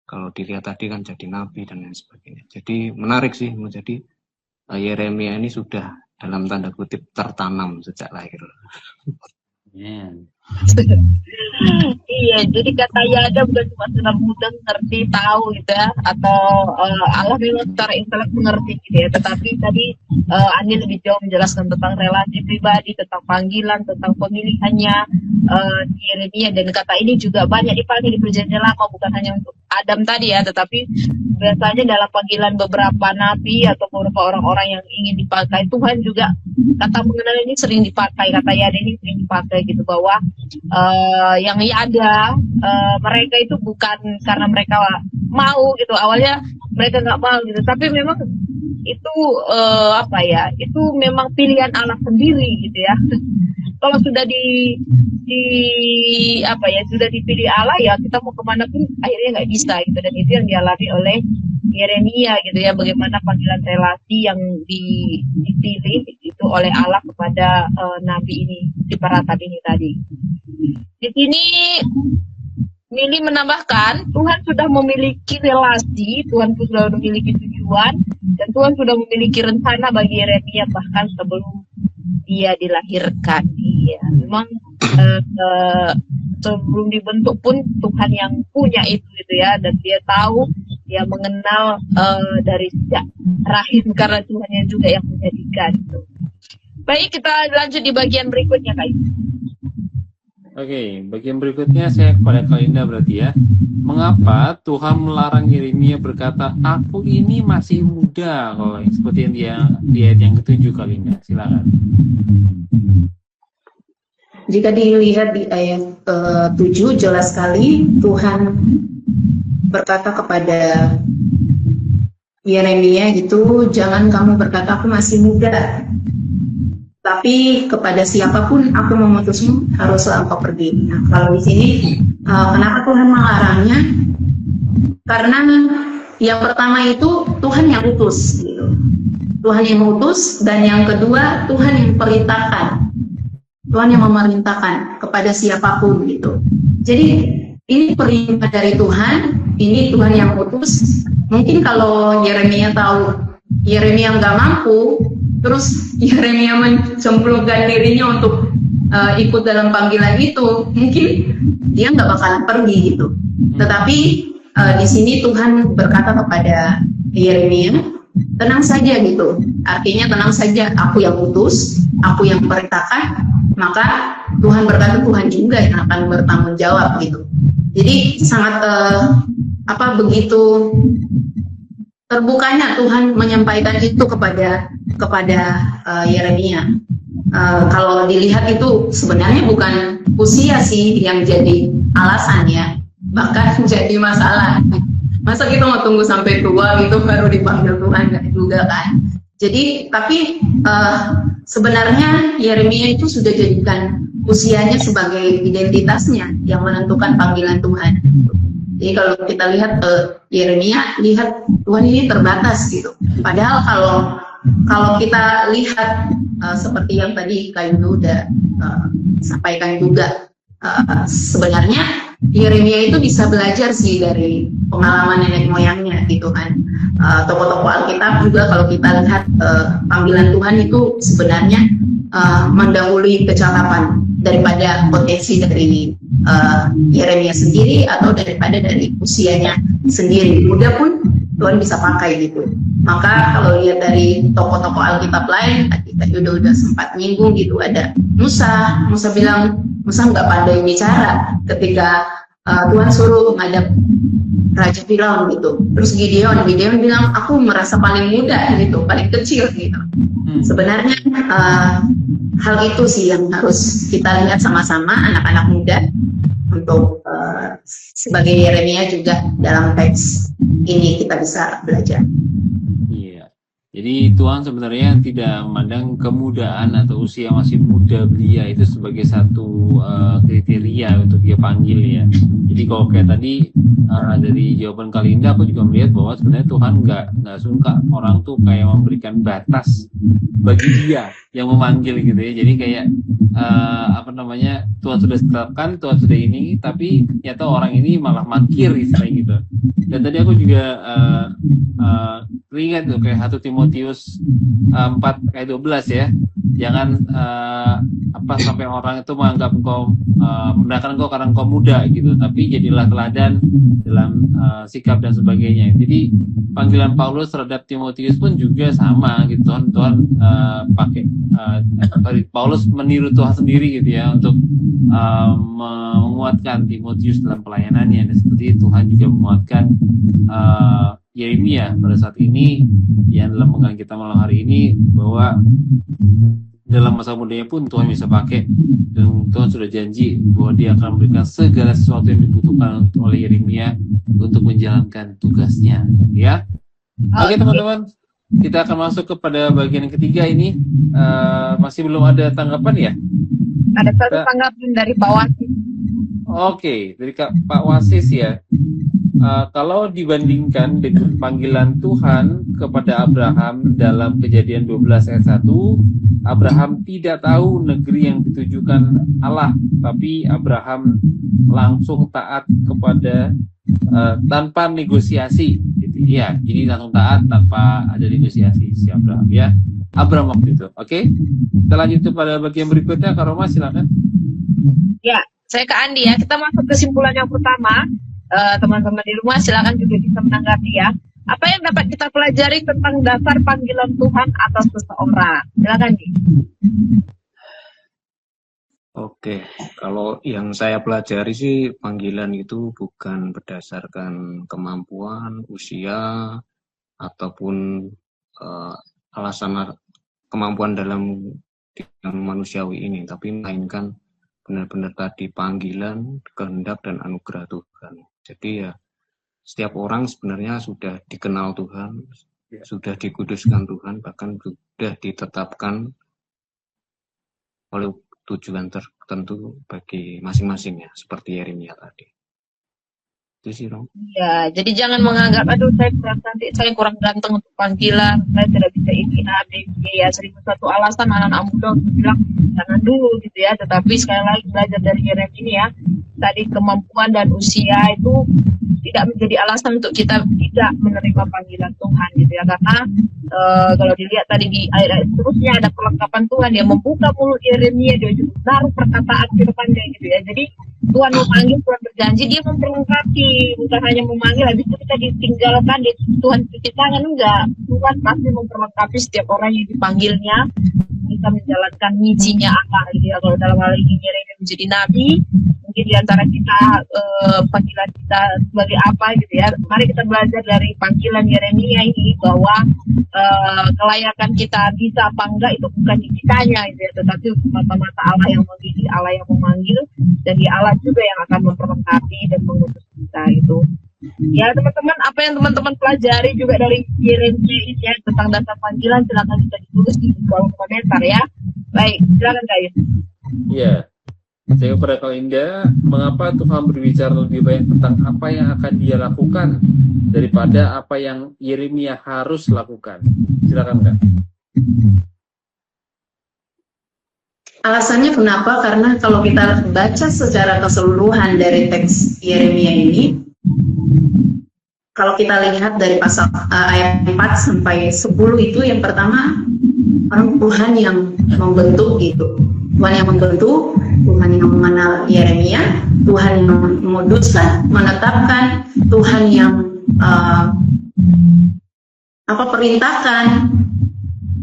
Kalau dilihat tadi kan jadi nabi dan lain sebagainya. Jadi menarik sih, jadi Yeremia ini sudah dalam tanda kutip tertanam sejak lahir. Iya, jadi kata yada bukan cuma sekedar mudah ngerti tahu gitu ya, atau Allah memang secara intelek mengerti gitu ya, tetapi tadi Andi lebih jauh menjelaskan tentang relasi pribadi, tentang panggilan, tentang pemilihannya Yeremia, dan kata ini juga banyak dipakai di Perjanjian Lama, bukan hanya untuk Adam tadi ya, tetapi biasanya dalam panggilan beberapa nabi atau beberapa orang-orang yang ingin dipakai Tuhan juga kata mengenal ini sering dipakai, kata yada ini sering dipakai gitu, bahwa yang ada mereka itu bukan karena mereka mau gitu, awalnya mereka nggak mau gitu, tapi memang itu itu memang pilihan Allah sendiri gitu ya. Kalau sudah sudah dipilih Allah ya, kita mau kemana pun akhirnya nggak bisa gitu, dan itu yang dialami oleh Yeremia gitu ya, bagaimana panggilan relasi yang dipilih itu oleh Allah kepada nabi ini di Paratan ini tadi. Di sini Mili menambahkan, Tuhan sudah memiliki relasi, Tuhan sudah memiliki tujuan, dan Tuhan sudah memiliki rencana bagi Yeremia bahkan sebelum dia dilahirkan. Iya, memang sebelum dibentuk pun Tuhan yang punya itu gitu ya, dan dia tahu, dia mengenal dari sejak rahim, karena Tuhan yang juga yang menjadikan itu. Baik, kita lanjut di bagian berikutnya, Kak. Oke, bagian berikutnya saya kepada Kak Linda berarti ya. Mengapa Tuhan melarang Yeremia berkata, aku ini masih muda, kalau seperti yang di ayat yang ke-7, Kak Linda, silakan. Jika dilihat di ayat 7 jelas sekali Tuhan berkata kepada Yeremia gitu, jangan kamu berkata aku masih muda, tapi kepada siapapun aku memutusmu haruslah engkau pergi. Nah, kalau di sini kenapa Tuhan melarangnya? Karena yang pertama itu Tuhan yang utus, gitu. Tuhan yang utus, dan yang kedua Tuhan yang perintahkan, Tuhan yang memerintahkan kepada siapapun gitu. Jadi ini perintah dari Tuhan, ini Tuhan yang utus. Mungkin kalau Yeremia tahu Yeremia nggak mampu, terus Yeremia mencemplungkan dirinya untuk ikut dalam panggilan itu, mungkin dia nggak bakalan pergi gitu. Tetapi di sini Tuhan berkata kepada Yeremia, tenang saja gitu. Artinya tenang saja, aku yang utus, aku yang perintahkan, maka Tuhan berkata Tuhan juga yang akan bertanggung jawab gitu. Jadi sangat begitu terbukanya Tuhan menyampaikan itu kepada Yeremia. Kalau dilihat itu sebenarnya bukan usia sih yang jadi alasan ya, bahkan jadi masalah. Masa kita mau tunggu sampai tua gitu baru dipanggil Tuhan, nggak juga kan? Jadi tapi sebenarnya Yeremia itu sudah jadikan usianya sebagai identitasnya yang menentukan panggilan Tuhan. Jadi kalau kita lihat Yeremia, lihat Tuhan ini terbatas gitu. Padahal kalau kita lihat seperti yang tadi Kak Yudo udah sampaikan juga, sebenarnya Yeremia itu bisa belajar sih dari pengalaman nenek moyangnya gitu kan. Tokoh-tokoh Alkitab juga kalau kita lihat panggilan Tuhan itu sebenarnya mendahului kecakapan daripada potensi dari Yeremia sendiri atau daripada dari usianya sendiri. Muda pun Tuhan bisa pakai gitu. Maka kalau lihat dari tokoh-tokoh Alkitab lain, tadi Kak Yudo udah sempat nyinggung gitu, ada Musa bilang, Musa nggak pandai bicara ketika Tuhan suruh menghadap Raja Firaun gitu. Terus Gideon bilang, aku merasa paling muda gitu, paling kecil gitu. Sebenarnya hal itu sih yang harus kita lihat sama-sama, anak-anak muda, untuk sebagai Yeremia juga dalam teks ini kita bisa belajar. Iya. Jadi Tuhan sebenarnya tidak memandang kemudaan atau usia masih muda belia itu sebagai satu kriteria untuk dia panggil ya. Jadi kalau kayak tadi dari jawaban Kalinda, aku juga melihat bahwa sebenarnya Tuhan nggak suka orang tuh kayak memberikan batas bagi dia yang memanggil gitu ya. Jadi kayak Tuhan sudah tetapkan, Tuhan sudah ini, tapi ternyata orang ini malah mangkir istilahnya gitu. Dan tadi aku juga ingat tuh kayak 1 Timotius 4 ayat 12 ya. Jangan sampai orang itu menganggap engkau merendahkan engkau karena engkau muda gitu, tapi jadilah teladan dalam sikap dan sebagainya. Jadi panggilan Paulus terhadap Timotius pun juga sama gitu. Tuhan pakai Paulus meniru Tuhan sendiri gitu ya untuk menguatkan Timotius dalam pelayanannya, dan seperti Tuhan juga menguatkan Yeremia pada saat ini yang dalam penggalan kita malam hari ini, bahwa dalam masa mudanya pun Tuhan bisa pakai, dan Tuhan sudah janji bahwa dia akan memberikan segala sesuatu yang dibutuhkan oleh Yeremia untuk menjalankan tugasnya ya. Oke teman-teman, kita akan masuk kepada bagian yang ketiga ini. Masih belum ada tanggapan ya? Ada satu tanggapan dari Pak Wasis. Oke, dari Pak Wasis ya. Kalau dibandingkan dengan panggilan Tuhan kepada Abraham dalam Kejadian 12 ayat 1, Abraham tidak tahu negeri yang ditujukan Allah, tapi Abraham langsung taat kepada tanpa negosiasi gitu ya. Jadi langsung taat tanpa ada negosiasi si Abraham ya. Abraham waktu itu. Oke. Kita lanjut pada bagian berikutnya. Kak Roma silakan. Ya, saya ke Andi ya. Kita masuk kesimpulan yang pertama. Teman-teman di rumah silakan juga bisa menanggapi ya. Apa yang dapat kita pelajari tentang dasar panggilan Tuhan atas seseorang? Silakan Di. Oke, kalau yang saya pelajari sih panggilan itu bukan berdasarkan kemampuan, usia, ataupun alasan kemampuan dalam manusiawi ini, tapi melainkan benar-benar tadi panggilan, kehendak, dan anugerah Tuhan. Jadi ya setiap orang sebenarnya sudah dikenal Tuhan, sudah dikuduskan Tuhan, bahkan sudah ditetapkan oleh tujuan tertentu bagi masing-masingnya, seperti Yeremia tadi. Itu sih, Rom. Ya, jadi jangan menganggap, aduh saya kurang cantik, saya kurang ganteng untuk panggilan, saya tidak bisa ini, ya 1001 alasan anak-anak muda untuk bilang jangan dulu gitu ya. Tetapi sekali lagi belajar dari Yeremia ini ya, tadi kemampuan dan usia itu tidak menjadi alasan untuk kita tidak menerima panggilan Tuhan gitu ya. Karena kalau dilihat tadi di ayat-ayat seterusnya ada perlengkapan Tuhan yang membuka mulut Yeremia, dia juga taruh perkataan firman-Nya gitu ya. Jadi Tuhan memanggil, Tuhan berjanji, dia memperlengkapi, bukan hanya memanggil habis itu kita ditinggalkan, Tuhan cuci tangan, enggak. Tuhan pasti memperlengkapi setiap orang yang dipanggilnya bisa menjalankan misinya Allah gitu ya. Kalau dalam hal ini Yeremia menjadi nabi, mungkin diantara kita panggilan kita sebagai apa gitu ya. Mari kita belajar dari panggilan Yeremia ini bahwa kelayakan kita bisa apa enggak itu bukan di kitanya gitu ya, tetapi mata-mata Allah yang memilih, Allah yang memanggil, dan di Allah juga yang akan memperlengkapi dan mengutus kita itu. Ya teman-teman, apa yang teman-teman pelajari juga dari Yeremia ini ya tentang dasar panggilan, silakan bisa ditulis di kolom komentar ya. Baik, silakan guys. Iya. Saya kepada Kalinda, mengapa Tuhan berbicara lebih banyak tentang apa yang akan dia lakukan daripada apa yang Yeremia harus lakukan? Silakan Kak. Alasannya kenapa? Karena kalau kita baca secara keseluruhan dari teks Yeremia ini, kalau kita lihat dari pasal ayat 4 sampai 10 itu, yang pertama orang Tuhan yang membentuk gitu. Tuhan yang membentuk, Tuhan yang mengenal Yeremia, Tuhan yang memutuskan, menetapkan, Tuhan yang perintahkan,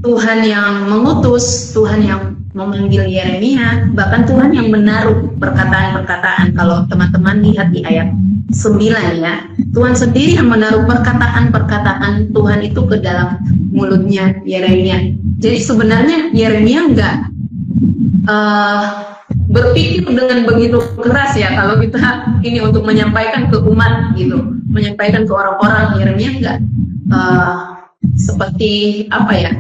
Tuhan yang mengutus, Tuhan yang memanggil Yeremia, bahkan Tuhan yang menaruh perkataan-perkataan. Kalau teman-teman lihat di ayat 9 ya, Tuhan sendiri yang menaruh perkataan-perkataan Tuhan itu ke dalam mulutnya Yeremia. Jadi sebenarnya Yeremia enggak berpikir dengan begitu keras ya, kalau kita ini untuk menyampaikan ke umat gitu, menyampaikan ke orang-orang. Yeremia enggak seperti apa ya,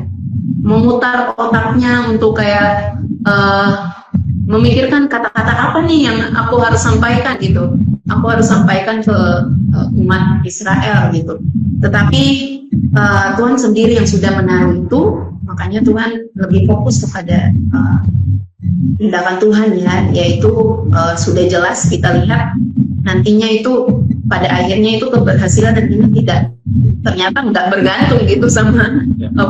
memutar otaknya untuk kayak memikirkan kata-kata apa nih yang aku harus sampaikan gitu, aku harus sampaikan ke umat Israel gitu. Tetapi Tuhan sendiri yang sudah menaruh itu, makanya Tuhan lebih fokus kepada tindakan Tuhan ya, yaitu sudah jelas kita lihat nantinya itu pada akhirnya itu keberhasilan, dan ini ternyata nggak bergantung gitu sama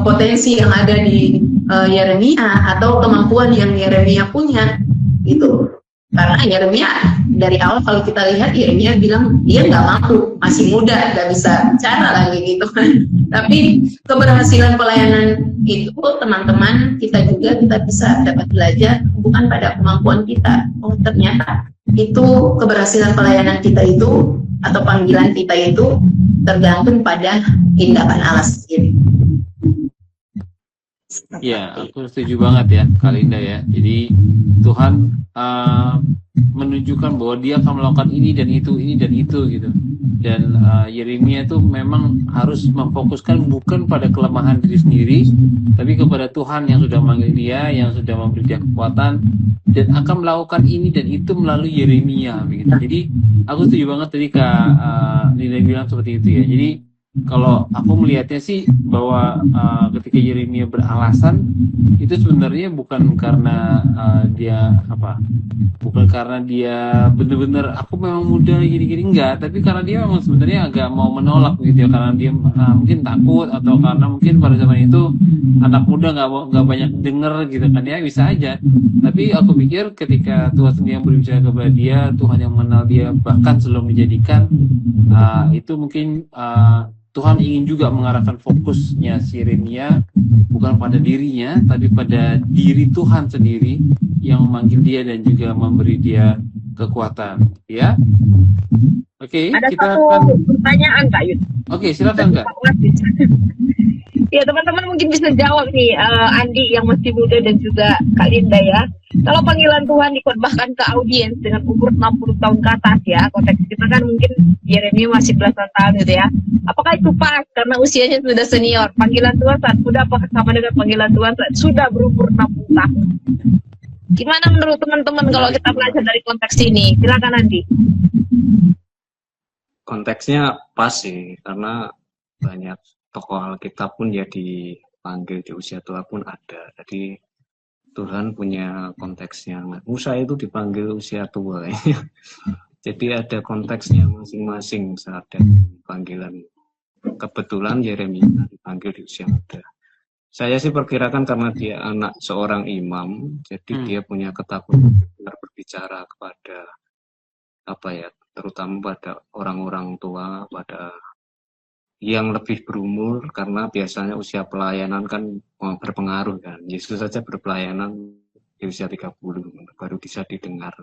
potensi yang ada di Yeremia atau kemampuan yang Yeremia punya gitu. Karena Yeremia dari awal kalau kita lihat, Yeremia bilang dia nggak mampu, masih muda, nggak bisa bicara lagi gitu kan. Tapi keberhasilan pelayanan itu teman-teman, kita bisa dapat belajar bukan pada kemampuan kita. Oh ternyata itu keberhasilan pelayanan kita itu atau panggilan kita itu tergantung pada tindakan Allah sendiri. Ya, aku setuju banget ya, Kalinda ya. Jadi Tuhan menunjukkan bahwa Dia akan melakukan ini dan itu gitu. Dan Yeremia itu memang harus memfokuskan bukan pada kelemahan diri sendiri, tapi kepada Tuhan yang sudah memanggil dia, yang sudah memberi dia kekuatan, dan akan melakukan ini dan itu melalui Yeremia. Begitu. Jadi aku setuju banget tadi Kak Linda bilang seperti itu ya. Jadi kalau aku melihatnya sih bahwa ketika Yeremia beralasan itu sebenarnya bukan karena bukan karena dia benar-benar aku memang muda gini-gini, enggak, tapi karena dia memang sebenarnya agak mau menolak gitu ya, karena dia mungkin takut, atau karena mungkin pada zaman itu anak muda nggak banyak denger gitu kan ya, bisa aja. Tapi aku pikir ketika Tuhan sendiri yang berbicara kepada dia, Tuhan yang mengenal dia bahkan sebelum dijadikan, itu mungkin Tuhan ingin juga mengarahkan fokusnya si Yeremia bukan pada dirinya, tapi pada diri Tuhan sendiri yang memanggil dia dan juga memberi dia kekuatan. Ya, oke. Ada Kita satu pertanyaan Kak Yud. Oke, silakan Kak. Ya teman-teman mungkin bisa jawab nih, Andi yang masih muda dan juga Kak Linda ya. Kalau panggilan Tuhan dikhotbahkan ke audiens dengan umur 60 tahun ke atas ya, konteks kita kan mungkin Yeremia masih belasan tahun gitu ya. Apakah itu pas karena usianya sudah senior? Panggilan Tuhan saat muda apakah sama dengan panggilan Tuhan saat sudah berumur 60 tahun? Gimana menurut teman-teman kalau kita belajar dari konteks ini? Silakan Andi. Konteksnya pas sih, karena banyak tokoh Alkitab pun ya dipanggil di usia tua pun ada. Jadi Tuhan punya konteksnya. Musa itu dipanggil usia tua. Jadi ada konteksnya masing-masing saat ada panggilan. Kebetulan Yeremia dipanggil di usia muda. Saya sih perkirakan karena dia anak seorang imam, jadi dia punya ketakutan berbicara kepada terutama pada orang-orang tua, pada yang lebih berumur, karena biasanya usia pelayanan kan berpengaruh kan. Yesus saja berpelayanan di usia 30 baru bisa didengar.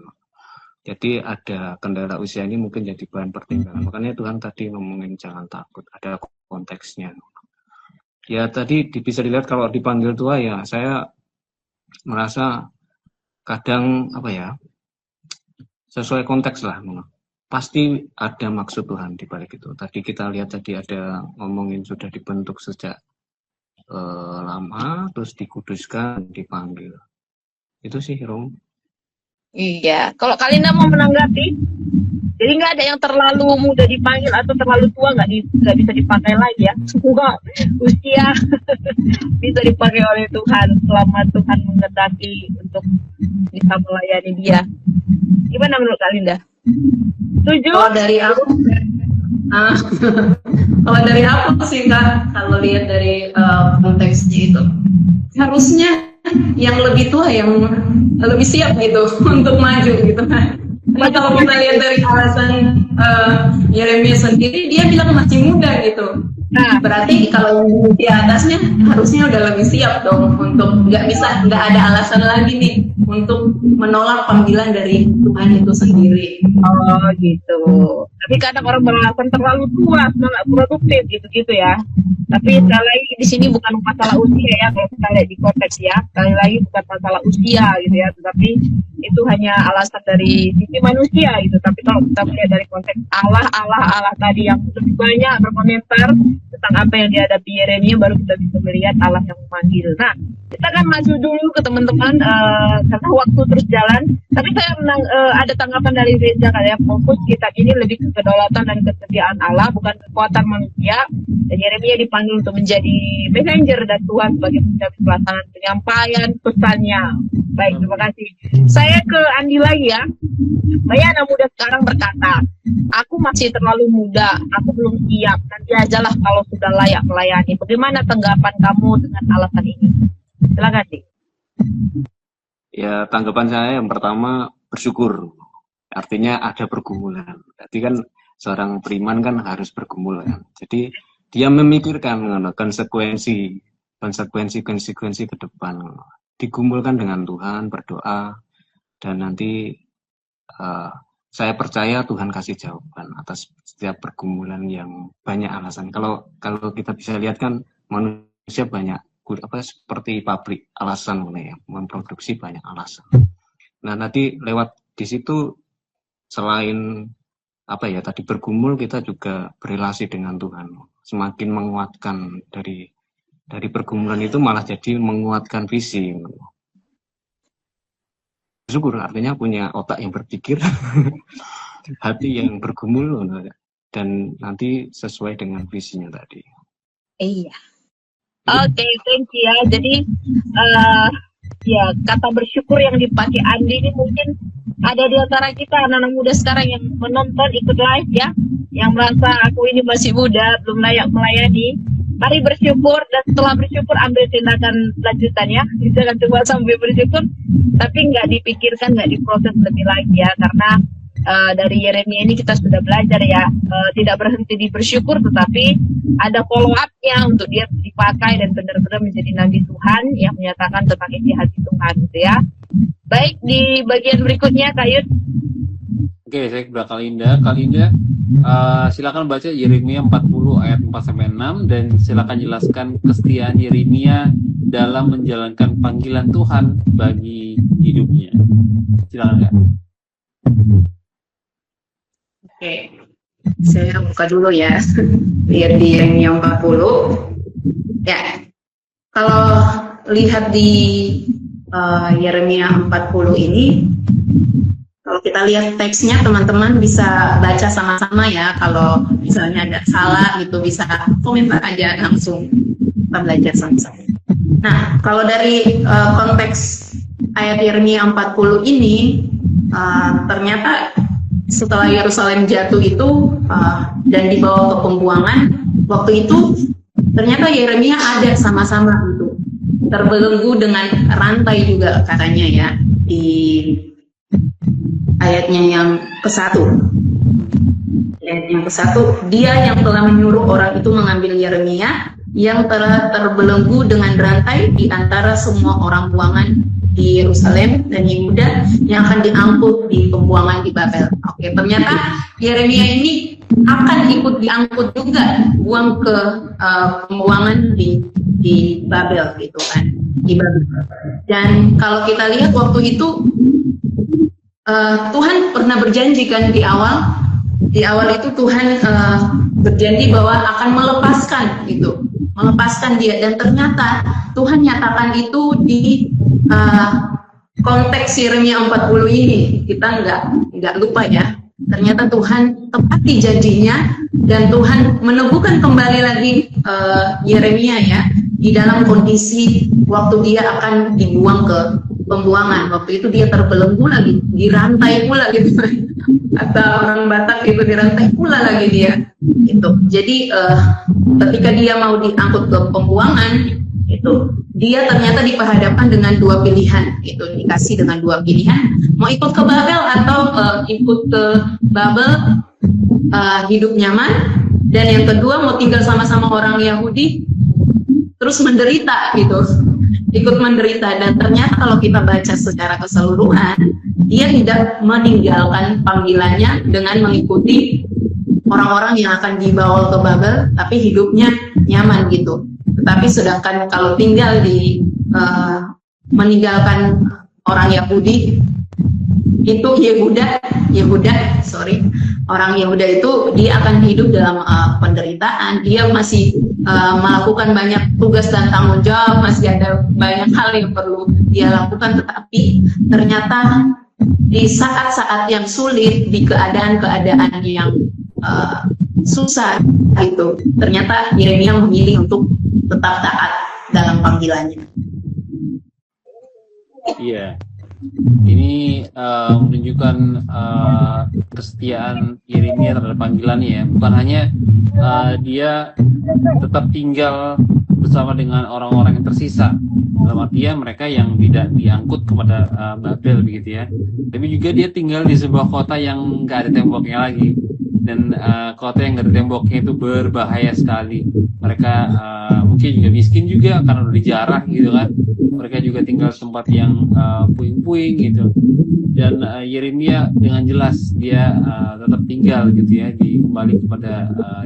Jadi ada kendala usia ini mungkin jadi bahan pertimbangan. Makanya Tuhan tadi ngomongin jangan takut, ada konteksnya. Ya tadi bisa dilihat kalau dipanggil tua ya, saya merasa kadang sesuai konteks lah. Pasti ada maksud Tuhan di balik itu. Tadi kita lihat ada ngomongin sudah dibentuk sejak lama, terus dikuduskan, dipanggil. Itu sih Rom. Iya. Kalau kalian mau menanggapi, jadi nggak ada yang terlalu muda dipanggil atau terlalu tua nggak bisa dipakai lagi ya. Semua usia bisa dipakai oleh Tuhan selama Tuhan menghendaki untuk bisa melayani Dia. Gimana menurut Kalinda? Setuju? Kalau dari aku, ah, kalau dari aku sih Kak, kalau lihat dari konteksnya itu, harusnya yang lebih tua yang lebih siap gitu untuk maju gitu kan. Karena kalau kita lihat dari alasan Yeremia sendiri, dia bilang masih muda gitu. Nah, berarti kalau yang di atasnya harusnya udah lebih siap dong untuk nggak ada alasan lagi nih untuk menolak panggilan dari Tuhan itu sendiri. Oh gitu. Tapi kadang orang beralasan terlalu tua, nggak produktif gitu-gitu ya. Tapi sekali lagi di sini bukan masalah usia ya, kalau kita lihat di konteks ya, sekali lagi bukan masalah usia gitu ya, tetapi itu hanya alasan dari sisi manusia gitu. Tapi kalau kita melihat dari konteks Allah tadi yang lebih banyak berkomentar tentang apa yang dihadapi Yeremia, baru kita bisa melihat Allah yang memanggil. Nah, kita akan maju dulu ke teman-teman karena waktu terus jalan. Tapi saya ada tanggapan dari Reza kayak fokus kita ini lebih ke kedaulatan dan kesetiaan Allah, bukan kekuatan manusia. Dan Yeremia dipanggil untuk menjadi messenger dan Tuhan sebagai penjamin pelaksanaan penyampaian pesannya. Baik, terima kasih. Saya ke Andi lagi ya. Banyak anak muda sekarang berkata, aku masih terlalu muda, aku belum siap, nanti ajalah kalau sudah layak melayani. Bagaimana tanggapan kamu dengan alasan ini? Silakan sih. Ya, tanggapan saya yang pertama bersyukur. Artinya ada pergumulan. Jadi kan seorang beriman kan harus bergumul kan. Jadi dia memikirkan konsekuensi ke depan. Digumulkan dengan Tuhan, berdoa, dan nanti saya percaya Tuhan kasih jawaban atas setiap pergumulan yang banyak alasan. Kalau kita bisa lihat kan manusia banyak seperti pabrik alasan ya, memproduksi banyak alasan. Nah, nanti lewat di situ selain tadi bergumul, kita juga berrelasi dengan Tuhan. Semakin menguatkan dari pergumulan itu, malah jadi menguatkan visi. Bersyukur artinya punya otak yang berpikir, hati yang bergumul, dan nanti sesuai dengan visinya tadi. Iya. Oke, thank you ya. Jadi ya kata bersyukur yang dipakai Andi ini mungkin ada di antara kita anak-anak muda sekarang yang menonton ikut live ya, yang merasa aku ini masih muda, belum layak melayani. Mari bersyukur, dan setelah bersyukur ambil tindakan lanjutannya. Jangan cuma sampai bersyukur, tapi nggak dipikirkan, nggak diproses lebih lagi ya, karena dari Yeremia ini kita sudah belajar ya, tidak berhenti di bersyukur, tetapi ada follow up-nya untuk dia dipakai dan benar-benar menjadi nabi Tuhan yang menyatakan tentang isi hati Tuhan gitu ya. Baik, di bagian berikutnya Kak Yud. Oke, saya ke Kalinda. Kalinda, silakan baca Yeremia 40 ayat 4-6 dan silakan jelaskan kesetiaan Yeremia dalam menjalankan panggilan Tuhan bagi hidupnya. Silakan Kak. Oke, saya buka dulu ya. Lihat di Yeremia 40. Ya, kalau lihat di Yeremia 40 ini, kalau kita lihat teksnya, teman-teman bisa baca sama-sama ya. Kalau misalnya ada salah gitu, bisa komentar aja langsung, kita belajar sama-sama. Nah, kalau dari konteks ayat Yeremia 40 ini, ternyata setelah Yerusalem jatuh itu dan dibawa ke pembuangan, waktu itu ternyata Yeremia ada sama-sama itu, terbelenggu dengan rantai juga katanya ya, di ayatnya yang ke-1. Ayat yang ke-1, dia yang telah menyuruh orang itu mengambil Yeremia yang telah terbelenggu dengan rantai di antara semua orang buangan di Yerusalem dan Yehuda yang akan diangkut di pembuangan di Babel. Oke, ternyata Yeremia ini akan ikut diangkut juga, buang ke pembuangan di Babel gitu kan, di Babel. Dan kalau kita lihat waktu itu Tuhan pernah berjanji kan di awal itu Tuhan berjanji bahwa akan melepaskan dia, dan ternyata Tuhan nyatakan itu di konteks Yeremia 40 ini kita nggak lupa ya. Ternyata Tuhan tepati janjinya dan Tuhan meneguhkan kembali lagi Yeremia ya di dalam kondisi waktu dia akan dibuang ke pembuangan. Waktu itu dia terbelenggu lagi, dirantai pula gitu. Atau orang Batak itu dirantai pula lagi dia. Gitu. Jadi ketika dia mau diangkut ke pembuangan itu dia ternyata diperhadapkan dengan dua pilihan, itu dikasih dengan dua pilihan, mau ikut ke Babel atau ikut ke Babel hidup nyaman, dan yang kedua mau tinggal sama-sama orang Yahudi terus menderita gitu, ikut menderita. Dan ternyata kalau kita baca secara keseluruhan, dia tidak meninggalkan panggilannya dengan mengikuti orang-orang yang akan dibawa ke Babel, tapi hidupnya nyaman gitu. Tetapi sedangkan kalau tinggal di meninggalkan orang Yahudi, itu orang Yehuda itu dia akan hidup dalam penderitaan. Dia masih melakukan banyak tugas dan tanggung jawab, masih ada banyak hal yang perlu dia lakukan, tetapi ternyata di saat-saat yang sulit, di keadaan-keadaan yang susah itu, ternyata Yeremia memilih untuk tetap taat dalam panggilannya. Iya, ini menunjukkan kesetiaan Yeremia terhadap panggilannya ya. Bukan hanya dia tetap tinggal bersama dengan orang-orang yang tersisa, dalam artian mereka yang tidak diangkut kepada Babel begitu ya, tapi juga dia tinggal di sebuah kota yang nggak ada temboknya lagi. Dan kota yang nggak ada temboknya itu berbahaya sekali. Mereka mungkin juga miskin juga karena udah dijarah gitu kan. Mereka juga tinggal di tempat yang puing-puing gitu. Dan Yeremia dengan jelas dia tetap tinggal gitu ya, kembali kepada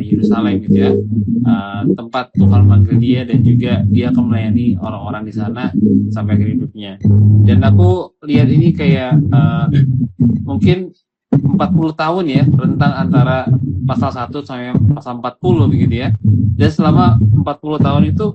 Yerusalem gitu ya, tempat Tuhan panggil dia, dan juga dia akan melayani orang-orang di sana sampai akhir hidupnya. Dan aku lihat ini kayak mungkin 40 tahun ya, rentang antara pasal 1 sampai pasal 40 begitu ya. Dan selama 40 tahun itu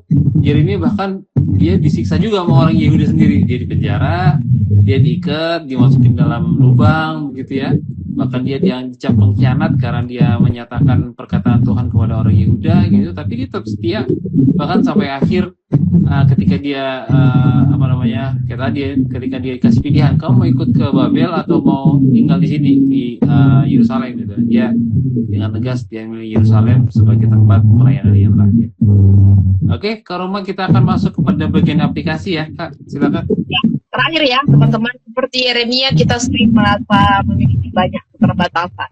Yeremia bahkan dia disiksa juga sama orang Yahudi sendiri. Dia dipenjara, dia diikat, dimasukin dalam lubang begitu ya. Bahkan dia dicap pengkhianat karena dia menyatakan perkataan Tuhan kepada orang Yehuda gitu. Tapi dia tetap setia bahkan sampai akhir. Ketika dia ketika dia dikasih pilihan, kamu mau ikut ke Babel atau mau tinggal di sini di Yerusalem gitu, dia dengan tegas dia memilih Yerusalem sebagai tempat pelayanan yang terakhir. Oke, Kak Roma, kita akan masuk kepada bagian aplikasi ya, Kak, silakan. Ya, terakhir ya teman-teman, seperti Yeremia kita sering merasa memiliki banyak keterbatasan.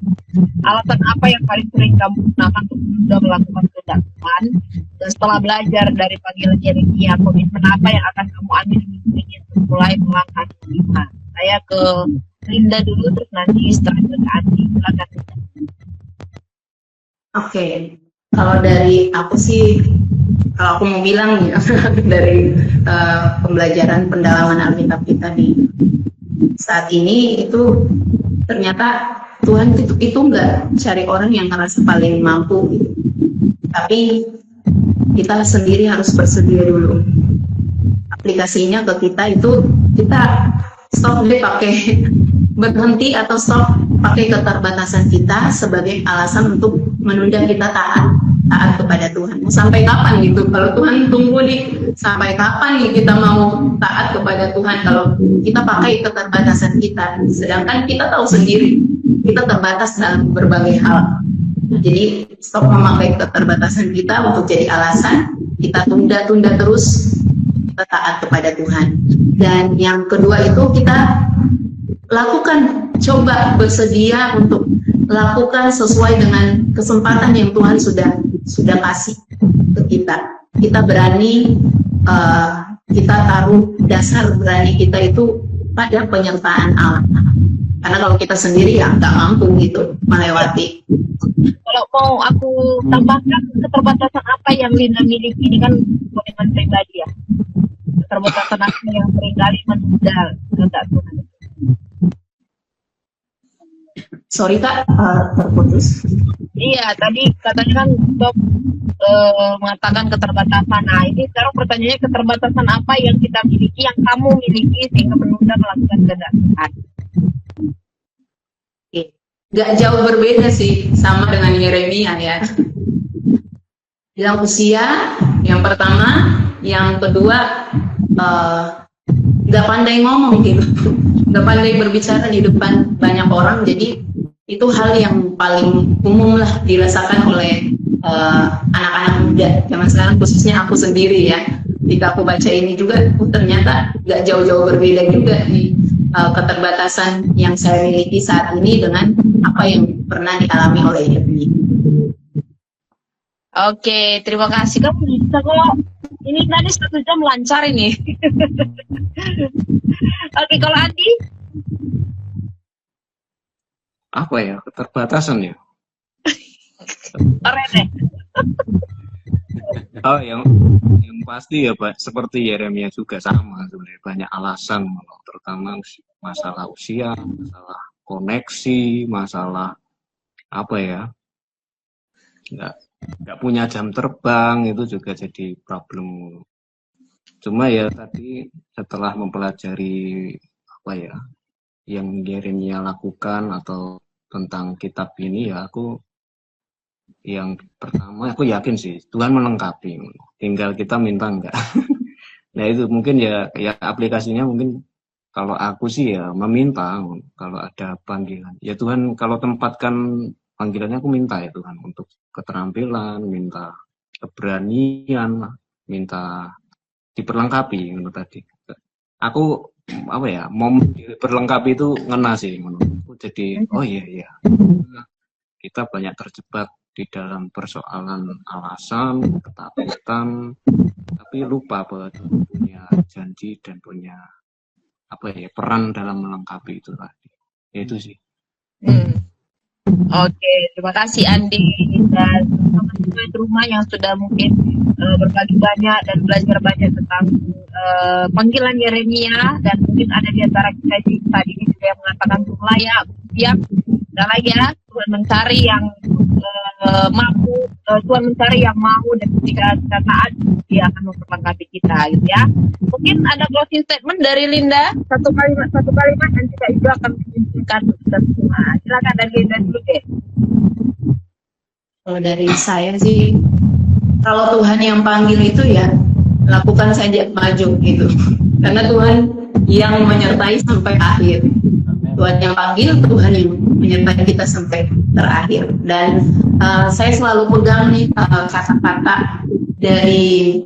Alasan apa yang paling sering kamu gunakan untuk sudah melakukan kehendak Tuhan? Dan setelah belajar dari panggilan Yeremia, komitmen apa yang akan kamu ambil ingin mulai melangkah ke Tuhan? Saya ke Linda dulu, terus nanti setelah itu ke Andi. Silakan. Oke, kalau dari aku sih, kalau aku mau bilang ya, dari pembelajaran pendalaman Alkitab kita di saat ini itu ternyata Tuhan itu nggak cari orang yang ngerasa paling mampu gitu. Tapi kita sendiri harus bersedia dulu. Aplikasinya ke kita itu, kita stop deh pakai berhenti atau stop pakai keterbatasan kita sebagai alasan untuk menunda kita taat kepada Tuhan. Sampai kapan gitu? Kalau Tuhan tunggu nih, sampai kapan nih kita mau taat kepada Tuhan kalau kita pakai keterbatasan kita, sedangkan kita tahu sendiri kita terbatas dalam berbagai hal. Jadi stop memakai keterbatasan kita untuk jadi alasan kita tunda-tunda terus kita taat kepada Tuhan. Dan yang kedua itu kita lakukan, coba bersedia untuk lakukan sesuai dengan kesempatan yang Tuhan sudah kasih ke kita. Kita berani, kita taruh dasar berani kita itu pada penyertaan Allah. Karena kalau kita sendiri ya nggak mampu gitu melewati. Kalau mau aku tambahkan keterbatasan apa yang Linda miliki, ini kan komitmen pribadi ya. Keterbatasan apa yang seringkali menunda kehendak Tuhan. Sorry Kak, terputus. Iya, tadi katanya kan Bob mengatakan keterbatasan. Nah, ini sekarang pertanyaannya keterbatasan apa yang kita miliki, yang kamu miliki sehingga menunda melakukan kehendak Tuhan. Oke. Gak jauh berbeda sih sama dengan Yeremia ya. Bilang usia yang pertama, yang kedua gak pandai ngomong gitu, gak pandai berbicara di depan banyak orang. Jadi itu hal yang paling umum lah dirasakan oleh anak-anak muda zaman sekarang, khususnya aku sendiri ya. Ketika aku baca ini juga, ternyata gak jauh-jauh berbeda juga nih keterbatasan yang saya miliki saat ini dengan apa yang pernah dialami oleh Yeremia. Oke, terima kasih. Kamu bisa kok. Ini tadi 1 jam lancar ini. Oke, kalau Andi? Apa ya, keterbatasan ya? Keren deh. Oh, yang pasti ya Pak, seperti Yeremia juga sama sebenarnya, banyak alasan, terutama masalah usia, masalah koneksi, masalah apa ya, nggak punya jam terbang, itu juga jadi problem. Cuma ya tadi setelah mempelajari apa ya yang Yeremia lakukan atau tentang kitab ini, ya aku yang pertama aku yakin sih Tuhan melengkapi, tinggal kita minta enggak. Nah itu mungkin ya aplikasinya mungkin kalau aku sih ya meminta, kalau ada panggilan ya Tuhan, kalau tempatkan panggilannya aku minta ya Tuhan untuk keterampilan, minta keberanian, minta diperlengkapi menurut tadi. Aku apa ya, mau diperlengkapi itu ngena sih menurutku. Jadi oh iya kita banyak terjebak di dalam persoalan alasan, ketakutan, tapi lupa bahwa Tuhan punya janji dan punya apa ya peran dalam melengkapi itu tadi. Ya itu sih. Oke, terima kasih Andi dan teman-teman di rumah yang sudah mungkin berbagi banyak dan belajar banyak tentang panggilan Yeremia, dan mungkin ada di antara kita tadi ini juga yang mengatakan Tuhan layak, siap, dan lagi ya Tuhan mencari yang mampu, Tuhan mencari yang mau, dan ketika kita taat Dia akan memperlengkapi kita gitu ya. Mungkin ada closing statement dari Linda, satu kalimat dan kita juga akan menunjukkan kita semua. Silakan dari Linda dulu deh. Kalau dari saya sih, kalau Tuhan yang panggil itu ya lakukan saja, maju gitu. Karena Tuhan yang menyertai sampai akhir. Tuhan yang panggil, Tuhan yang menyertai kita sampai terakhir. Dan saya selalu pegang nih kata-kata dari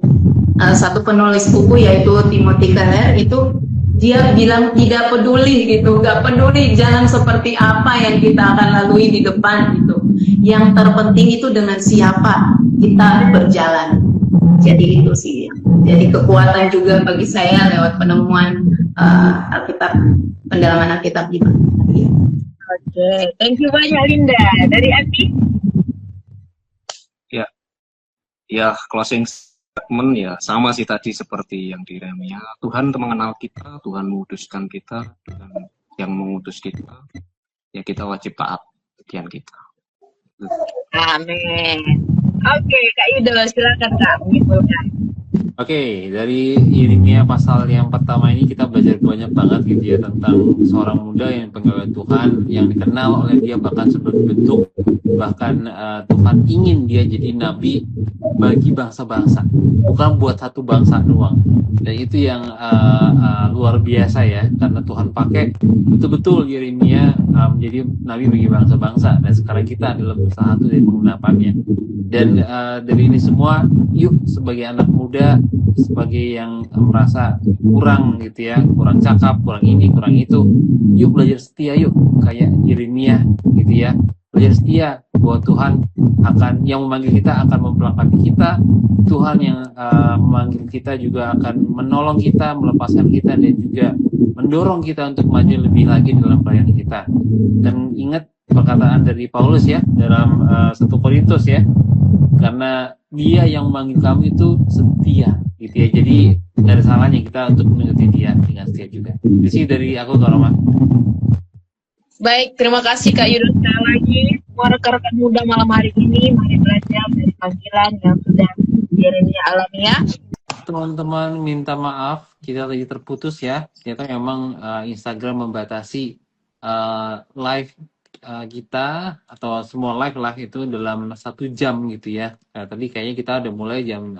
satu penulis buku, yaitu Timothy Keller. Itu dia bilang tidak peduli gitu, nggak peduli jalan seperti apa yang kita akan lalui di depan gitu. Yang terpenting itu dengan siapa kita berjalan. Jadi itu sih. Jadi kekuatan juga bagi saya lewat penemuan Alkitab, pendalaman Alkitab di mana. Oke, thank you banyak Linda. Dari Andi? Ya closing statement ya sama sih tadi seperti yang di Yeremia. Tuhan mengenal kita, Tuhan menguduskan kita, Tuhan yang mengutus kita. Ya kita wajib taat bagian kita. Amin. Oke, Kak Yudo, silakan Kak menyimpulkan. Oke, dari Yeremia pasal yang pertama ini kita belajar banyak banget gitu ya tentang seorang muda yang penggawa Tuhan, yang dikenal oleh dia bahkan sebelum dibentuk, bahkan Tuhan ingin dia jadi nabi bagi bangsa-bangsa, bukan buat satu bangsa doang. Dan itu yang luar biasa ya, karena Tuhan pakai betul-betul Yeremia menjadi nabi bagi bangsa-bangsa, dan sekarang kita adalah salah satu dari penggenapannya. Dan dari ini semua, yuk sebagai anak muda, sebagai yang merasa kurang gitu ya, kurang cakap, kurang ini, kurang itu, yuk belajar setia, yuk kayak Yeremia gitu ya, belajar setia bahwa Tuhan yang memanggil kita akan memperlengkapi kita. Tuhan yang memanggil kita juga akan menolong kita, melepaskan kita, dan juga mendorong kita untuk maju lebih lagi dalam pelayanan kita. Dan ingat perkataan dari Paulus ya dalam 1 Korintus ya, karena Dia yang memanggil kamu itu setia gitu ya. Jadi dari salahnya kita untuk mengikuti Dia dengan setia juga. Jadi dari aku, Kak Roma. Baik, terima kasih Kak Yudo sekali lagi. Semua rekan-rekan muda malam hari ini, mari belajar dari panggilan yang sudah Yeremia alami ya. Teman-teman minta maaf, kita lagi terputus ya. Ternyata memang Instagram membatasi live kita atau semua live lah itu dalam 1 jam gitu ya. Nah, tadi kayaknya kita udah mulai jam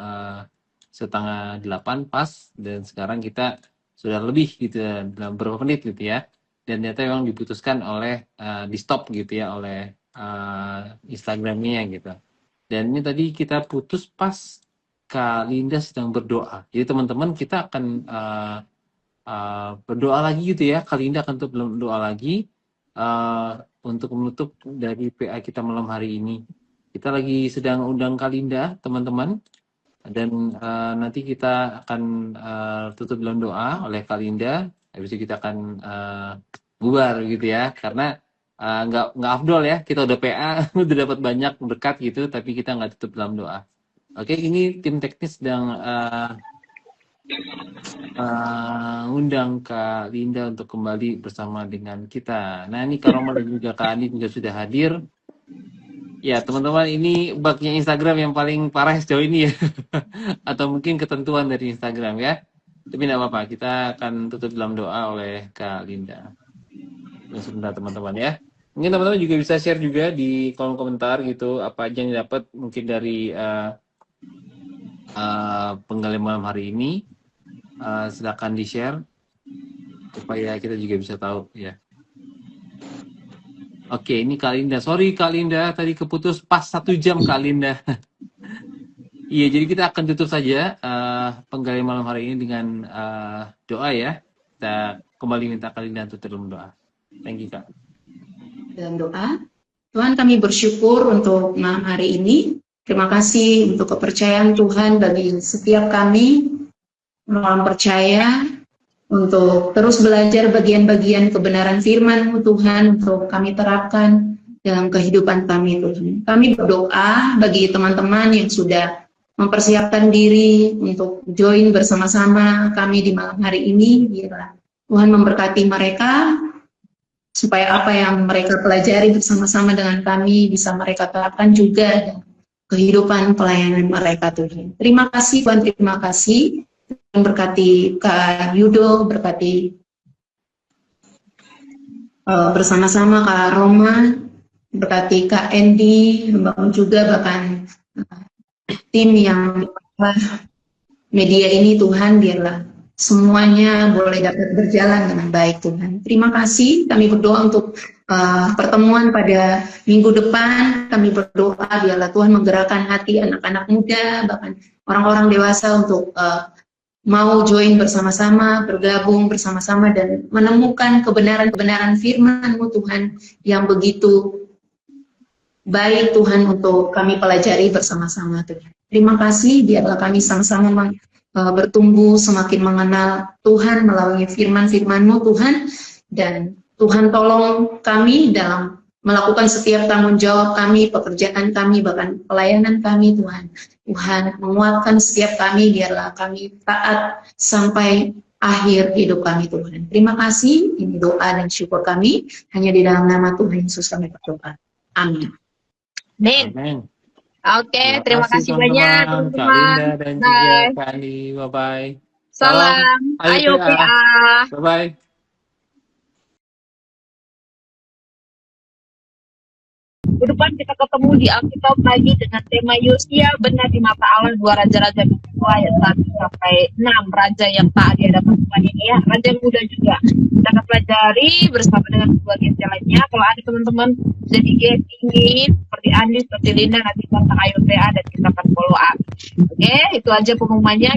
7:30 pas, dan sekarang kita sudah lebih gitu ya, dalam beberapa menit gitu ya. Dan ternyata memang diputuskan oleh di stop gitu ya oleh Instagramnya gitu. Dan ini tadi kita putus pas Kak Linda sedang berdoa. Jadi teman-teman kita akan berdoa lagi gitu ya. Kak Linda akan berdoa lagi untuk menutup dari PA kita malam hari ini. Kita lagi sedang undang Kak Linda, teman-teman. Dan nanti kita akan tutup dalam doa oleh Kak Linda. Habis itu kita akan bubar gitu ya. Karena nggak afdol ya. Kita udah PA, udah dapat banyak berkat gitu, tapi kita nggak tutup dalam doa. Oke, ini tim teknis sedang undang Kak Linda untuk kembali bersama dengan kita. Nah, ini Kak Roma dan juga Kak Andi juga sudah hadir. Ya, teman-teman, ini bugnya Instagram yang paling parah sejauh ini ya. Atau mungkin ketentuan dari Instagram ya. Tapi tidak apa-apa, kita akan tutup dalam doa oleh Kak Linda. Sebentar teman-teman ya. Mungkin teman-teman juga bisa share juga di kolom komentar gitu, apa aja yang dapat mungkin dari penggalian malam hari ini. Silakan di-share supaya kita juga bisa tahu ya. Oke, ini Kak Linda. Sorry Kak Linda, tadi keputus pas 1 jam Kak Linda. Iya, jadi kita akan tutup saja penggalian malam hari ini dengan doa ya. Kita kembali minta Kak Linda untuk dalam doa. Thank you Kak. Dalam doa, Tuhan kami bersyukur untuk malam hari ini. Terima kasih untuk kepercayaan Tuhan bagi setiap kami, orang percaya, untuk terus belajar bagian-bagian kebenaran firman-Mu Tuhan, untuk kami terapkan dalam kehidupan kami Tuhan. Kami berdoa bagi teman-teman yang sudah mempersiapkan diri untuk join bersama-sama kami di malam hari ini. Biarlah Tuhan memberkati mereka, supaya apa yang mereka pelajari bersama-sama dengan kami bisa mereka terapkan juga kehidupan pelayanan mereka Tuhan. Terima kasih Tuhan, terima kasih. Berkati Kak Yudo, berkati bersama-sama Kak Roma, berkati Kak Endi, membangun juga bahkan tim yang media ini Tuhan, biarlah semuanya boleh dapat berjalan dengan baik Tuhan. Terima kasih, kami berdoa untuk pertemuan pada minggu depan. Kami berdoa biarlah Tuhan menggerakkan hati anak-anak muda, bahkan orang-orang dewasa untuk mau join bersama-sama, bergabung bersama-sama dan menemukan kebenaran-kebenaran firman-Mu Tuhan yang begitu baik Tuhan untuk kami pelajari bersama-sama Tuhan. Terima kasih, biarlah kami sama-sama bertumbuh semakin mengenal Tuhan melalui firman-firman-Mu Tuhan, dan Tuhan tolong kami dalam melakukan setiap tanggung jawab kami, pekerjaan kami, bahkan pelayanan kami Tuhan. Tuhan menguatkan setiap kami, biarlah kami taat sampai akhir hidup kami Tuhan. Terima kasih, ini doa dan syukur kami, hanya di dalam nama Tuhan Yesus kami berdoa. Amin. Amin. Oke, terima kasih banyak teman-teman, Kak teman-teman. Linda dan juga Kak Andi. Bye-bye. Salam. Ayo PA. Bye-bye. Minggu depan kita ketemu di Alkitab lagi dengan tema Yosia benar di mata Allah, 2 Raja-Raja ayat 1 sampai 6. Raja yang taat di hadapan Tuhan ini ya, raja muda juga. Kita akan pelajari bersama dengan kedua guest lainnya. Kalau ada teman-teman jadi guest ingin seperti Andi, seperti Linda, nanti kontak Ayo PA dan kita akan follow up. Oke, itu aja pengumumannya.